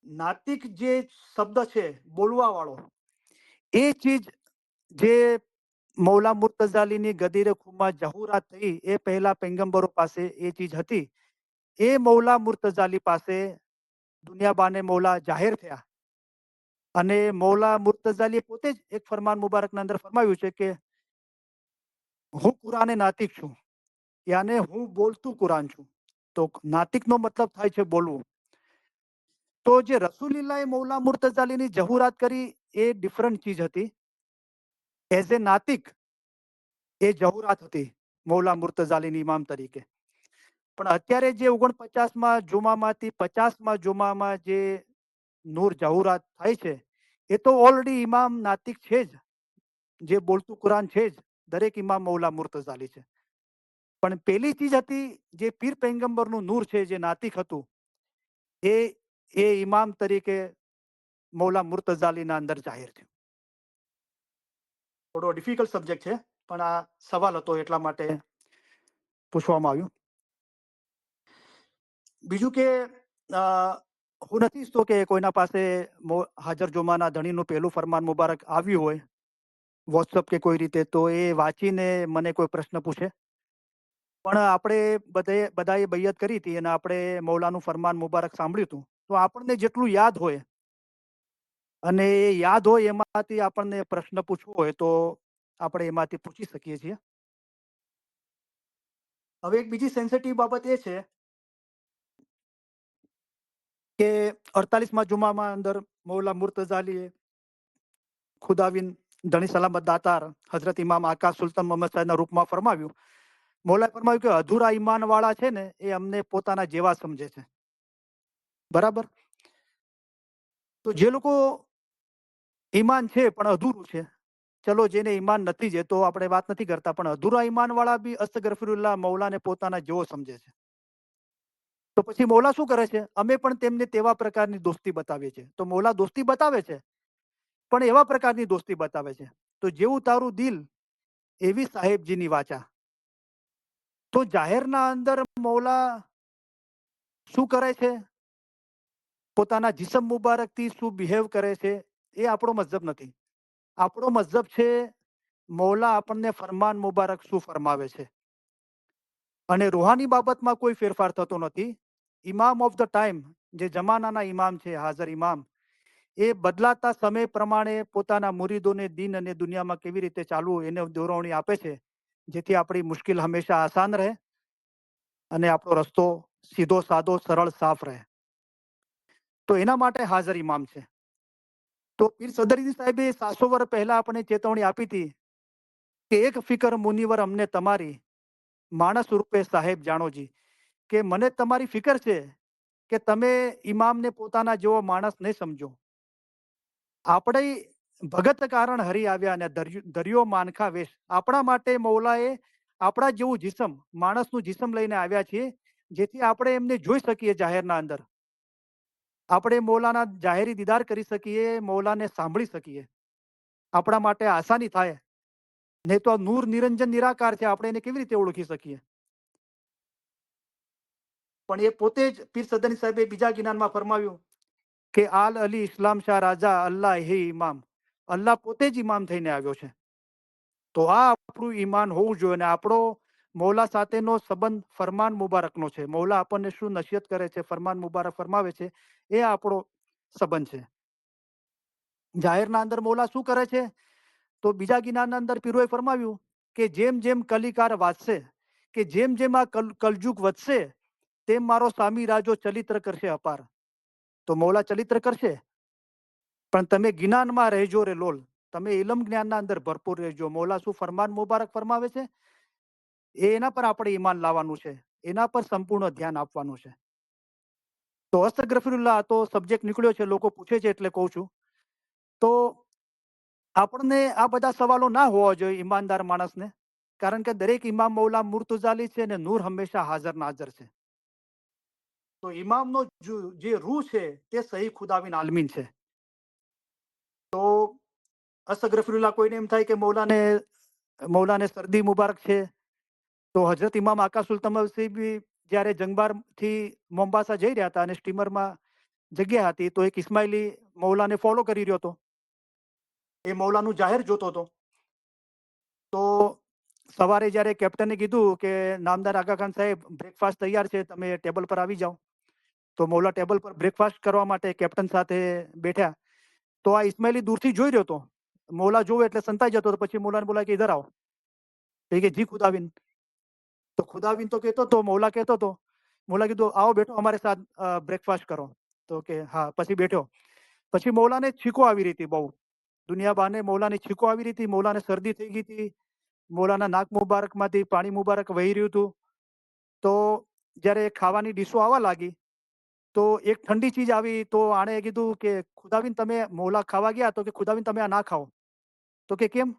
નાતિક જે શબ્દ છે બોલવા વાળો, એ ચીજ જે મૌલા મુર્તઝાલીની ગદીરે ખુમા જહુરાત થઈ એ પહેલા પૈગંબરો પાસે એ ચીજ હતી. એ મૌલા મુર્તઝાલી પાસે દુનિયાબાને મૌલા જાહેર થયા. અને મૌલા મુર્તઝાલીએ પોતે જ એક ફરમાન મુબારકના અંદર ફરમાવ્યું છે કે હું કુરાને નાતિક છું, યાને હું બોલતું કુરાન છું. તો નાતિકનો મતલબ થાય છે બોલવું. તો જે રસૂલિલ્લાહે મૌલા મુર્તઝાલીની જહુરાત કરી એ ડિફરન્ટ ચીજ હતી. એઝ એ નાતિક એ જહુરાત હતી મૌલા મુર્તઝાલીની ઇમામ તરીકે. પણ અત્યારે જે 49માં જુમામાંથી 50માં જુમામાં જે નૂર જહુરાત થાય છે એ તો ઓલરેડી ઇમામ નાતિક છે જ, જે બોલતું કુરાન છે જ. દરેક ઇમામ મૌલા મુર્તઝાલી છે. પણ પેલી ચીજ હતી જે પીર પૈગંબરનું નૂર છે, જે નાતિક હતું, એ એ ઇમામ તરીકે મૌલા મુર્તઝાલીના અંદર જાહેર થયું. થોડો ડિફિકલ્ટ સબ્જેક્ટ છે, પણ આ સવાલ હતો એટલા માટે પૂછવામાં આવ્યું. બીજું કે હું નથી ઈચ્છતો કે કોઈના પાસે હાજર જુમાના ધણીનું પહેલું ફરમાન મુબારક આવ્યું હોય વોટ્સઅપ કે કોઈ રીતે, તો એ વાંચીને મને કોઈ પ્રશ્ન પૂછે. પણ આપણે બધાએ બૈયત કરી હતી અને આપણે મૌલાનું ફરમાન મુબારક સાંભળ્યું હતું. તો આપણને જેટલું યાદ હોય અને એ યાદ હોય એમાંથી આપણને પ્રશ્ન પૂછવો હોય તો આપણે એમાંથી પૂછી શકીએ છીએ. હવે એક બીજી સેન્સિટિવ બાબત એ છે કે 48માં જુમામાં અંદર મૌલા મુર્તઝા અલીએ ખુદાવિન ધણી સલામત દાતાર હઝરત ઇમામ આકા સુલતાન મોહમ્મદ સાહેબના રૂપમાં ફરમાવ્યું. મૌલાએ ફરમાવ્યું કે અધૂરા ઈમાન વાળા છે ને એ અમને પોતાના જેવા સમજે છે, બરાબર. તો જે લોકો ઈમાન છે પણ અધૂરું છે, ચલો જેને ઈમાન નથી જે તો આપણે વાત નથી કરતા, પણ અધૂરા ઈમાન વાળા બી અસ્તગફિરુલ્લાહ મૌલાને પોતાના જેવો સમજે છે. તો પછી મૌલા શું કરે છે? અમે પણ તેમને તેવા પ્રકારની દોસ્તી બતાવીએ છીએ. તો મૌલા દોસ્તી બતાવે છે પણ એવા પ્રકારની દોસ્તી બતાવે છે. તો જેવું તારું દિલ એવી સાહેબજીની વાચા. તો જાહેરના અંદર મૌલા શું કરે છે, પોતાના જિસમ મુબારકથી શું બિહેવ કરે છે, એ આપણો મઝહબ નથી. આપણો મઝહબ છે મૌલા આપણને ફરમાન મુબારક શું ફરમાવે છે. અને રૂહાની બાબતમાં કોઈ ફેરફાર થતો નથી. ઇમામ ઓફ ધ ટાઈમ, જે જમાનાના ઇમામ છે, હાજર ઇમામ, એ બદલાતા સમય પ્રમાણે પોતાના મુરીદોને દીન અને દુનિયામાં કેવી રીતે ચાલવું એને દોરવણી આપે છે, જેથી આપણી મુશ્કેલ હંમેશા આસાન રહે અને આપણો રસ્તો સીધો સાદો સરળ સાફ રહે. તો એના માટે હાજર ઇમામ છે. તો પીર સદરદી સાહેબે 700 વર્ષ પહેલા આપણે ચેતવણી આપી હતી કે એક ફિકર મુનિવર અમને તમારી, માણસ રૂપે સાહેબ જાણોજી. કે મને તમારી ફિકર છે કે તમે ઇમામને પોતાના જેવો માણસ નહીં સમજો. આપણે ભગત કારણ હરી આવ્યા અને દરિયો માનખા વેશ. આપણા માટે મૌલાએ આપણા જેવું જિસમ, માણસનું જિસમ લઈને આવ્યા છીએ, જેથી આપણે એમને જોઈ શકીએ જાહેરના અંદર. આપણે મૌલાના જાહેરી દીદાર કરી શકીએ, મૌલાને સાંભળી શકીએ. આપણા માટે આસાની થાય. નહીં તો નૂર નિરંજન નિરાકાર છે, આપણે એને કેવી રીતે ઓળખી શકીએ? પણ એ પોતે જ પીર સદની સાહેબે બીજા જ્ઞાનમાં ફરમાવ્યું કે આલ અલી ઇસ્લામ શાહ રાજા અલ્લાહ હે ઇમામ. અલ્લાહ પોતે જ ઇમામ થઈને આવ્યો છે. તો આ આપણું ઈમાન હોવું જોઈએ. અને આપણો મૌલા સાથેનો સંબંધ ફરમાન મુબારકનો છે. મૌલા આપણને શું નસીહત કરે છે, ફરમાન મુબારક ફરમાવે છે, એ આપણો સંબંધ છે. જાહેરના અંદર મૌલા શું કરે છે? તો બીજા ગિનાના અંદર પીરોએ ફરમાવ્યું કે જેમ જેમ કલિકાર વાંચશે, કે જેમ જેમ આ કલયુગ વધશે, તેમ મારો સ્વામી રાજો ચલિત્ર કરશે અપાર. તો મૌલા ચલિત્ર કરશે, પણ તમે જ્ઞાનમાં રહેજો રે લોલ. તમે ઇલમ જ્ઞાનના અંદર ભરપૂર રહેજો. મૌલા શું ફરમાન મુબારક ફરમાવે છે, એના પર આપણે ઈમાન લાવવાનું છે, એના પર સંપૂર્ણ ધ્યાન આપવાનું છે. તો અસ્તગફિરુલ્લાહ તો સબ્જેક્ટ નીકળ્યો છે, લોકો પૂછે છે એટલે કહું છું. તો આપણને આ બધા સવાલો ના હોવા જોઈએ ઈમાનદાર માણસને, કારણ કે દરેક ઇમામ મૌલા મુર્તુઝાલી છે અને નૂર હંમેશા હાજર નાજર છે. તો ઇમામનો જે રૂહ છે તે સહી ખુદાવિન આલમીન છે. તો અસ્તગફિરુલ્લાહ કોઈને એમ થાય કે મૌલાને શરદી મુબારક છે, તો હજરત ઇમામ આકાશુલ તમસી બી જ્યારે જંગબાર થી મોમ્બાસા જઈ રહ્યા હતા અને સ્ટીમરમાં જગ્યા હતી, તો એક ઇસ્માઇલી મૌલાને ફોલો કરી રહ્યો હતો. એ મૌલાનું જાહેર જોતો હતો. તો સવારે જ્યારે કેપ્ટને કીધું કે નામદાર આગા ખાન સાહેબ બ્રેકફાસ્ટ તૈયાર છે, તમે ટેબલ પર આવી જાઓ. તો મૌલા ટેબલ પર બ્રેકફાસ્ટ કરવા માટે કેપ્ટન સાથે બેઠા. તો આ ઇસ્માઇલી દૂરથી જોઈ રહ્યો હતો. મૌલા જોવે એટલે સંતાઈ જતો. તો પછી મૌલાને બોલાય કે ઇધર આવો. તો કે જી ખુદાવિન. તો ખુદાવિન તો કહેતો તો મૌલા કહેતો તો. મૌલા કીધું આવો બેઠો અમારે સાથ બ્રેકફાસ્ટ કરો. તો કે હા. પછી બેઠો. પછી મૌલાને છીકો આવી રહી હતી બહુ. દુનિયા બાને મૌલાને છીકો આવી રહી હતી. મૌલાને શરદી થઈ ગઈ હતી. મૌલાના નાક મુબારકમાંથી પાણી મુબારક વહી રહ્યું હતું. તો જ્યારે ખાવાની ડીશો આવવા લાગી, તો એક ઠંડી ચીજ આવી. તો આણે કીધું કે ખુદાવિન તમે મૌલા ખાવા ગયા, તો કે ખુદાવિન તમે આ ના ખાઓ. તો કે કેમ?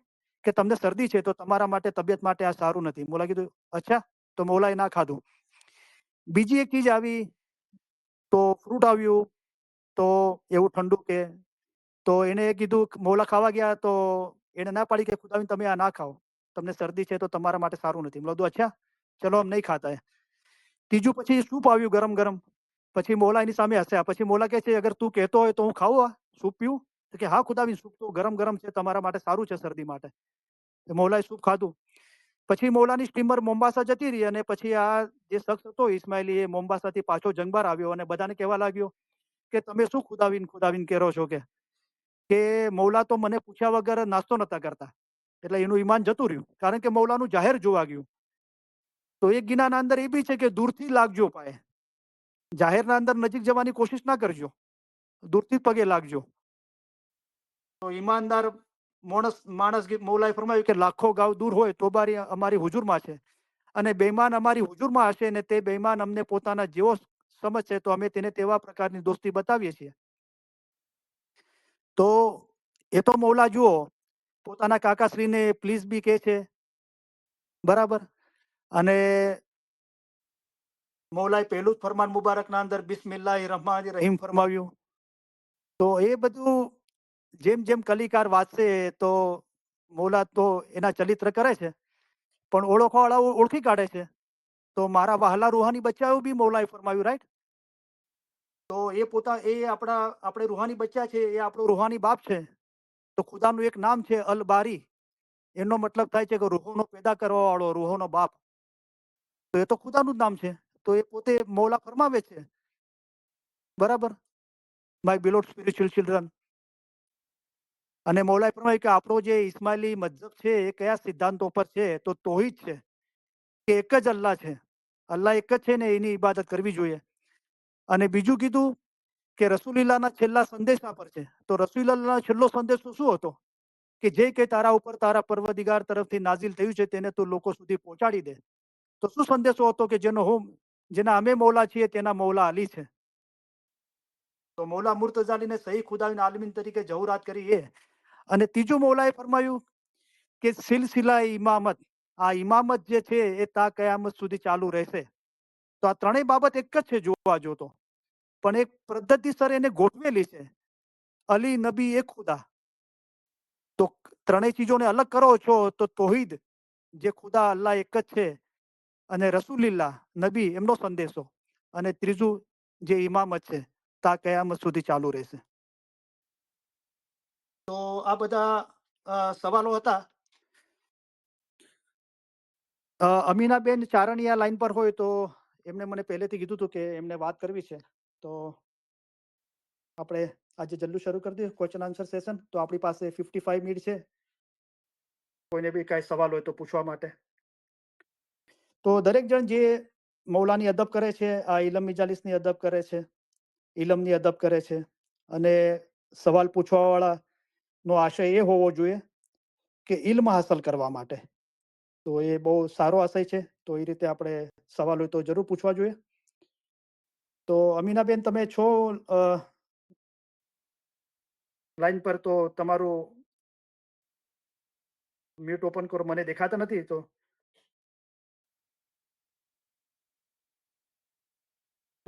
કે તમને શરદી છે, તો તમારા માટે તબિયત માટે આ સારું નથી. મૌલા કીધું અચ્છા. તો મૌલાએ ના ખાધું. બીજી એક ચીજ આવી, તો ફ્રૂટ આવ્યું. તો એવું ઠંડુ કે, તો એને કીધું મૌલા ખાવા ગયા, તો એને ના પાડી કે ખુદાવિન તમે આ ના ખાઓ, તમને શરદી છે તો તમારા માટે સારું નથી. મતલબ અચ્છા ચલો हम नहीं खाता है. ત્રીજું પછી સૂપ આવ્યું ગરમ ગરમ. પછી મૌલા એની સામે હસ્યા. પછી મૌલા કહે છે અગર તું કહેતો હોય તો હું ખાઉં આ સૂપ પીવું? તો કે હા ખુદાવિન સૂપ તો ગરમ ગરમ છે, તમારા માટે સારું છે શરદી માટે. તો મૌલાએ સૂપ ખાધું. પછી મૌલાની સ્ટીમર મોમ્બાસા જતી રહી અને પછી આ જે શખ્સ હતો ઇસ્માઇલી, એ મોમ્બાસાથી પાછો જંગબાર આવ્યો અને બધાને કહેવા લાગ્યો કે તમે શું ખુદાવિન ખુદાવિન કરો છો, કે મૌલા તો મને પૂછ્યા વગર નાસ્તો નતા કરતા. એટલે એનું ઈમાન જતું રહ્યું, કારણ કે મૌલાનું જાહેર જોવા ગયું. તો એક ગિનાના અંદર એ બી છે કે દૂરથી લાગજો પાય. જાહેરના અંદર નજીક જવાની કોશિશ ના કરજો, દૂરથી પગે લાગજો. તો ઈમાનદાર માણસ મૌલાએ ફરમાવ્યું કે લાખો ગાવ દૂર હોય તો બારી અમારી હુજુરમાં છે, અને બેઈમાન અમારી હુજુરમાં હશે ને તે બેઈમાન અમને પોતાના જેવો સમજશે તો અમે તેને તેવા પ્રકારની દોસ્તી બતાવીએ છીએ. તો એ તો મૌલા જુઓ પોતાના કાકાશ્રીને પ્લીઝ બી કહે છે, બરાબર. અને મૌલાએ પહેલું જ ફરમાન મુબારકના અંદર બિસ્મિલ્લાહ રહમાન રહીમ ફરમાવ્યું. તો એ બધું જેમ જેમ કલિકાર વાંચશે તો મૌલા તો એના ચરિત્ર કરે છે, પણ ઓળખવાવાળાઓ ઓળખી કાઢે છે. તો મારા વહાલા રૂહાની બચ્ચાઓ બી મૌલાએ ફરમાવ્યું, રાઈટ. તો આપણે રૂહાની બચ્ચા છે, એ આપણો રૂહાની બાપ છે. તો ખુદાનું એક નામ છે અલ બારી. એનો મતલબ થાય છે કે રૂહોનો પેદા કરવા વાળો, રૂહોનો બાપ. તો એ તો ખુદાનું જ નામ છે. તો એ પોતે મૌલા ફરમાવે છે, બરાબર. My beloved spiritual children. અને મૌલાએ ફરમાવ્યું કે આપણો જે ઇસ્માઇલી મજહબ છે એ કયા સિદ્ધાંતો પર છે? તો તૌહીદ છે, કે એક જ અલ્લાહ છે. અલ્લાહ એક જ છે ને એની ઇબાદત કરવી જોઈએ. અને બીજું કીધું કે રસૂલિલ્લાહના છેલ્લા સંદેશા પર છે. તો રસૂલિલ્લાહનો છેલ્લો સંદેશો શું હતો? કે જે કે તારા ઉપર તારા પરવદિગાર તરફથી નાઝિલ થયું છે તેને તું લોકો સુધી પહોંચાડી દે. તો શું સંદેશો હતો? કે જેના અમે મૌલા છીએ તેના મૌલા અલી છે. તો મૌલા મુર્તઝાલીને સહી ખુદાવિન આલમીન તરીકે જહુરાત કરી એ. અને ત્રીજું મૌલાએ ફરમાયું કે સિલસિલા ઇમામત, આ ઇમામત જે છે એ તા કયામત સુધી ચાલુ રહેશે. તો આ ત્રણેય બાબત એક જ છે જોવા જો તો, પણ એક પદ્ધતિસર એને ગોઠવેલી છે. અલી, નબી, એક ખુદા. તો ત્રણેય ચીજોને અલગ કરો છો તો તૌહીદ, જે ખુદા અલ્લાહ એક જ છે, અને રસૂલિલ્લાહ નબી એમનો સંદેશો, અને ત્રીજું જે ઇમામત છે તા કયામત સુધી ચાલુ રહેશે. તો આ બધા સવાલો હતા. અમીનાબેન ચારણિયા લાઈન પર હોય તો એમને મને પહેલેથી કીધું હતું કે એમને વાત કરવી છે. તો આપણે આજે જલ્દી શરૂ કરી દઈએ ક્વેશ્ચન આન્સર સેશન. તો આપણી પાસે 55 મિનિટ છે. કોઈને બી કાંઈ સવાલ હોય તો પૂછવા માટે. તો દરેક જણ જે મૌલાની અદબ કરે છે, આ ઇલમ મિજાલિસની અદબ કરે છે, ઇલમની અદબ કરે છે, અને સવાલ પૂછવાવાળા નો આશય એ હોવો જોઈએ કે ઇલ્મ હાંસલ કરવા માટે. તો એ બહુ સારો આશય છે. તો એ રીતે આપણે સવાલ હોય તો જરૂર પૂછવા જોઈએ. તો અમીનાબેન, તમે છો લાઈન પર? તો તમારું મ્યુટ ઓપન કરો, મને દેખાતા નથી. તો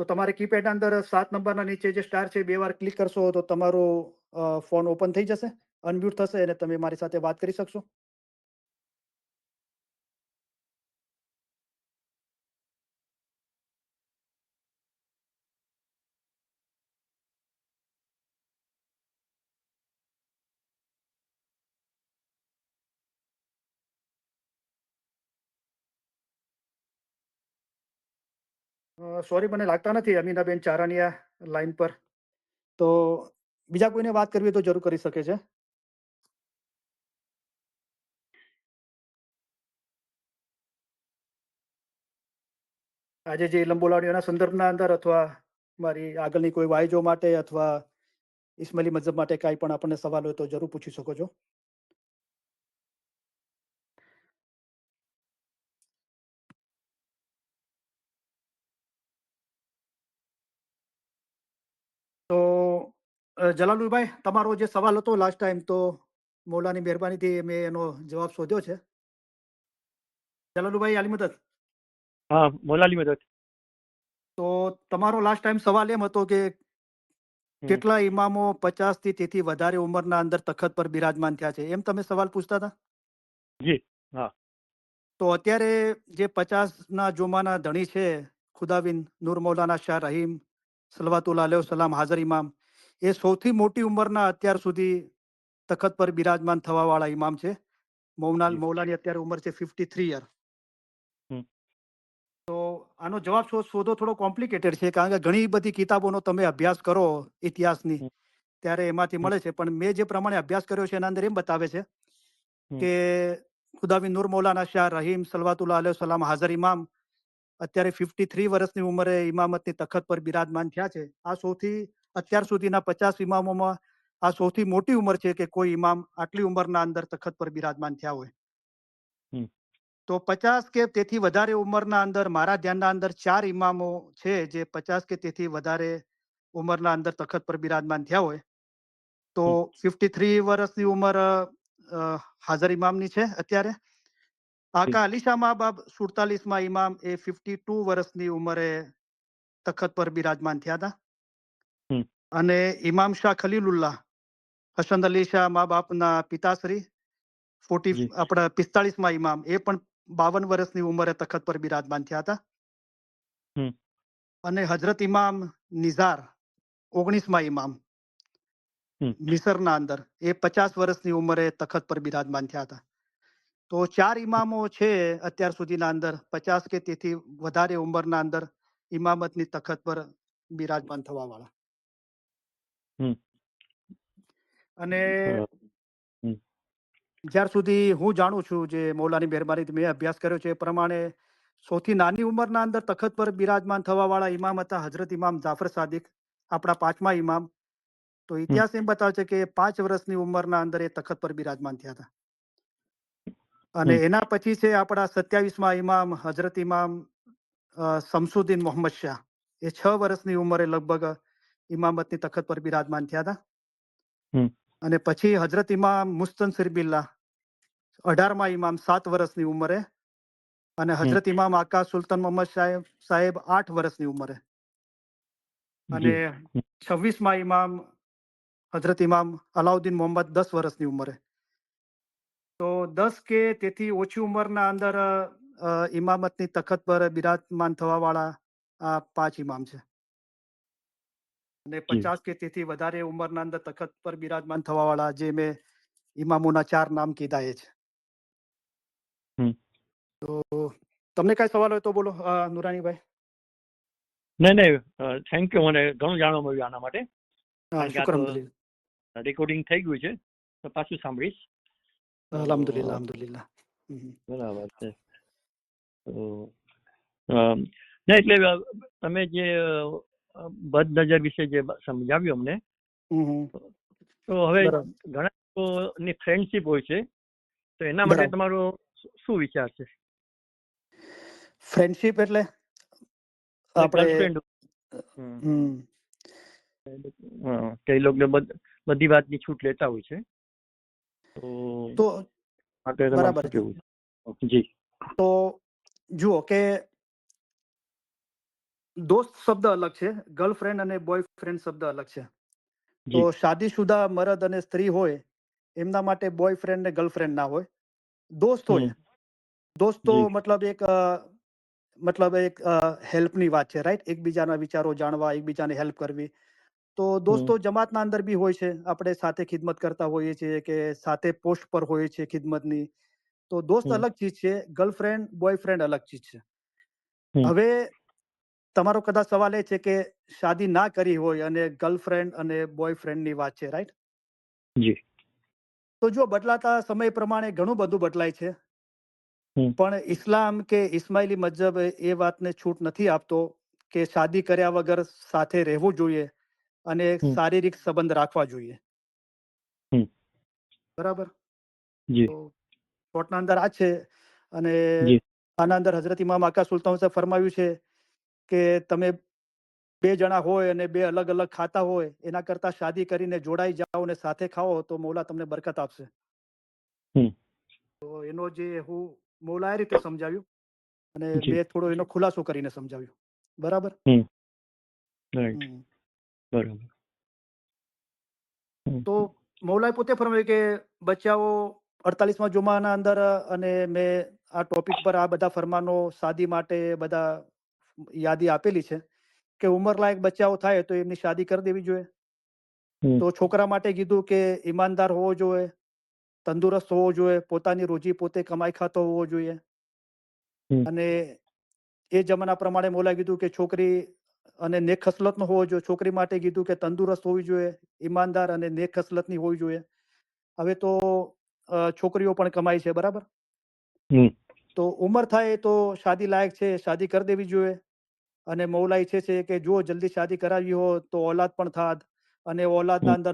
તમારે કીપેડ અંદર 7 નંબરના નીચે જે સ્ટાર છે 2 વાર ક્લિક કરશો તો તમારો ફોન ઓપન થઈ જશે, અનમ્યુટ થશે અને તમે મારી સાથે વાત કરી શકશો. સોરી, મને લાગતા નથી અમીનાબેન ચારાનિયા લાઈન પર. તો બીજા કોઈને વાત કરવી હોય તો જરૂર કરી શકે છે. આજે જે ઇલમ બોલાવણીઓના સંદર્ભના અંદર અથવા મારી આગળની કોઈ વાયજો માટે અથવા ઇસ્માઇલી મઝહબ માટે કાંઈ પણ આપણને સવાલ હોય તો જરૂર પૂછી શકો છો. તો જલાલુભાઈ, તમારો જે સવાલ હતો લાસ્ટ ટાઈમ, તો મૌલાની મહેરબાનીથી મેં એનો જવાબ શોધ્યો છે. જલાલુભાઈ આલી મદદ. હા, મોલાલી મદદ. તો તમારો લાસ્ટ ટાઈમ સવાલ એમ હતો કે કેટલા ઇમામો 50 થી તેથી વધારે ઉંમરના અંદર તખત પર બિરાજમાન થયા છે, એમ તમે સવાલ પૂછતા હતા. જી હા. તો અત્યારે જે 50ના જોમાના ધણી છે, ખુદાવિન નૂર મૌલાના શાહ રહીમ સલવાતુલ્લાહ અલૈહિ સલામ હાજર ઇમામ, એ સૌથી મોટી ઉંમરના અત્યાર સુધી તખત પર બિરાજમાન થવા વાળા ઇમામ છે. મૌલાની અત્યારે ઉંમર છે 53 યર. તો આનો જવાબ શોધો થોડો કોમ્પ્લિકેટેડ છે, કારણ કે ઘણી બધી કિતાબોનો તમે અભ્યાસ કરો ઇતિહાસની, ત્યારે એમાંથી મળે છે. પણ મેં જે પ્રમાણે અભ્યાસ કર્યો છે એના અંદર એમ બતાવે છે કે ખુદાવિન નૂર મૌલાના શાહ રહીમ સલવાતુલ્લાહ અલૈહિ સલામ હાજર ઇમામ અત્યારે 53 વર્ષની ઉંમરે ઇમામતની તખત પર બિરાજમાન થયા છે. આ સૌથી અત્યાર સુધીના 50 ઇમામોમાં આ સૌથી મોટી ઉંમર છે કે કોઈ ઇમામ આટલી ઉંમરના અંદર તખત પર બિરાજમાન થયા હોય. તો 50 કે તેથી વધારે ઉંમરના અંદર મારા ધ્યાનના અંદર 4 ઇમામો છે જે 50 કે તેથી વધારે ઉંમરના અંદર તખત પર બિરાજમાન થયા હોય. તો 53 વર્ષની ઉંમર હાજર ઇમામની છે અત્યારે. આકા અલીશા મા બાપ 47માં ઇમામ એ 52 વર્ષની ઉંમરે તખત પર બિરાજમાન થયા હતા. અને ઇમામ શાહ ખલીલુલ્લાહ હસન અલી શાહ મા બાપના પિતાશ્રી આપણા 45માં ઇમામ, એ પણ 52 વર્ષની ઉંમરે તખત પર બિરાજમાન થયા હતા. અને હજરત ઇમામ નિઝાર 19માં ઇમામ મિસરના અંદર, એ 50 વર્ષની ઉંમરે તખત પર બિરાજમાન થયા હતા. તો 4 ઇમામો છે અત્યાર સુધીના અંદર 50 કે તેથી વધારે ઉંમરના અંદર ઇમામતની તખત પર બિરાજમાન થવા વાળા. અને જ્યાર સુધી હું જાણું છું, જે મૌલાની મહેરબાનીથી મેં અભ્યાસ કર્યો છે એ પ્રમાણે સૌથી નાની ઉંમરના અંદર તખત પર બિરાજમાન થવા વાળા ઇમામ હતા હજરત ઇમામ જાફર સાદિક, આપણા 5મા ઇમામ. તો ઇતિહાસ એમ બતાવે છે કે 5 વર્ષની ઉંમરના અંદર એ તખત પર બિરાજમાન થયા હતા. અને એના પછી છે આપણા 27મા ઇમામ હજરત ઇમામ શમસુદ્દીન મોહમ્મદ શાહ, એ 6 વર્ષની ઉંમરે લગભગ ઇમામતની તખત પર બિરાજમાન થયા હતા. અને પછી હજરત ઇમામ મુસ્તનસિર બિલ્લા 18મા ઇમામ 7 વર્ષની ઉંમરે. અને હજરત ઇમામ આકા સુલતાન મોહમ્મદ સાહેબ 8 વર્ષની ઉંમરે. અને 26મા ઇમામ હજરત ઇમામ અલાઉદ્દીન મોહમ્મદ 10 વર્ષની ઉંમરે. તો 10 કે તેથી ઓછી ઉંમરના અંદર ઇમામતની તખત પર બિરાજમાન થવા વાળા આ 5 ઇમામ છે. અને 50 કે તેથી વધારે ઉંમરના અંદર તખત પર બિરાજમાન થવા વાળા જે મેં ઇમામોના 4 નામ કીધા એ છે. તો તમને કઈ સવાલ હોય તો બોલો નુરાનીભાઈ. નહીં, થેન્ક યુ. મને ઘણું જાણવા મળ્યું આના માટે. શુક્ર. રેકોર્ડિંગ થઈ ગયું છે તો પાછું સાંભળીશ. અલ્હમ્દુલિલ્લાહ અલ્હમ્દુલિલ્લાહ. બરાબર છે. તો ના એટલે તમે જે બદનજર વિશે જે સમજાવ્યું અમને, તો હવે બરાબર ઘણા લોકોની ફ્રેન્ડશિપ હોય છે, તો એના માટે બરાબર. તમારો શું વિચાર છે? ફ્રેન્ડશિપ એટલે એટલે આપણે ગર્લફ્રેન્ડ કઈ લોકો બધી વાતની છૂટ લેતા હોય છે, તો તો માટે તમારું બરાબર શું છે. કેવું છે? જી. તો જુઓ કે દોસ્ત શબ્દ અલગ છે, ગર્લફ્રેન્ડ અને બોયફ્રેન્ડ શબ્દ અલગ છે. તો જી. શાદીશુદા મર્દ અને સ્ત્રી હોય એમના માટે બોયફ્રેન્ડ ને ગર્લફ્રેન્ડ ના હોય, દોસ્ત હમ. હોય. દોસ્તો જી. મતલબ એક હેલ્પની વાત છે, રાઈટ? એકબીજાના વિચારો જાણવા, એકબીજાને હેલ્પ કરવી. તો દોસ્તો જમાતના અંદર બી હોય છે, આપણે સાથે ખિદમત કરતા હોઈએ છીએ કે સાથે પોસ્ટ પર હોઈએ છીએ ખિદમતની. તો દોસ્ત હમ. અલગ ચીજ છે, ગર્લફ્રેન્ડ બોયફ્રેન્ડ અલગ ચીજ છે. હમ. હવે તમારો કદાચ સવાલ એ છે કે શાદી ના કરી હોય અને ગર્લફ્રેન્ડ અને બોયફ્રેન્ડની વાત છે, રાઈટ? જી. તો જો બદલાતા સમય પ્રમાણે ઘણું બધું બદલાય છે, હમ. પણ ઇસ્લામ કે ઇસ્માઇલી મજહબ એ વાતને છૂટ નથી આપતો કે શાદી કર્યા વગર સાથે રહેવું જોઈએ અને હમ. શારીરિક સંબંધ રાખવા જોઈએ. હમ. બરાબર? જી. તો કોર્ટના અંદર આ છે, અને જી. આના અંદર હઝરત ઇમામ આકા સુલતાન સાહેબ ફરમાવ્યું છે કે તમે બે જણા હોય અને બે અલગ અલગ ખાતા હોય એના કરતા શાદી કરીને જોડાઈ જાઓ અને સાથે ખાઓ તો મૌલા તમને બરકત આપશે. હમ. તો એનો જે હું મૌલા એ રીતે સમજાવ્યું અને જી. મેં થોડો એનો ખુલાસો કરીને સમજાવ્યું. બરાબર? હમ. રાઈટ. હમ. બરાબર. હમ. તો મૌલાએ પોતે ફરમાવ્યું કે બચ્ચાઓ 48મા જુમાના અંદર, અને મેં આ ટોપિક પર આ બધા ફરમાનો શાદી માટે બધા યાદી આપેલી છે કે ઉંમરલાયક બચ્ચાઓ થાય તો એમની શાદી કરી દેવી જોઈએ. હમ. તો છોકરા માટે કીધું કે ઈમાનદાર હોવો જોઈએ, તંદુરસ્ત હોવો જોઈએ, પોતાની રોજી પોતે કમાઈ ખાતો હોવો જોઈએ. હમ. અને એ જમાના પ્રમાણે મૌલાએ કીધું કે છોકરી અને નેક ખસલતનો હોવો જોઈએ. છોકરી માટે કીધું કે તંદુરસ્ત હોવી જોઈએ, ઈમાનદાર અને નેક ખસલતની હોવી જોઈએ. હવે તો છોકરીઓ પણ કમાય છે, બરાબર? હમ. તો ઉંમર થાય તો શાદી લાયક છે, શાદી કરી દેવી જોઈએ. અને મૌલા ઈચ્છે છે કે જો જલ્દી શાદી કરાવી હો તો ઓલાદ પણ થાત, અને ઓલાદના અંદર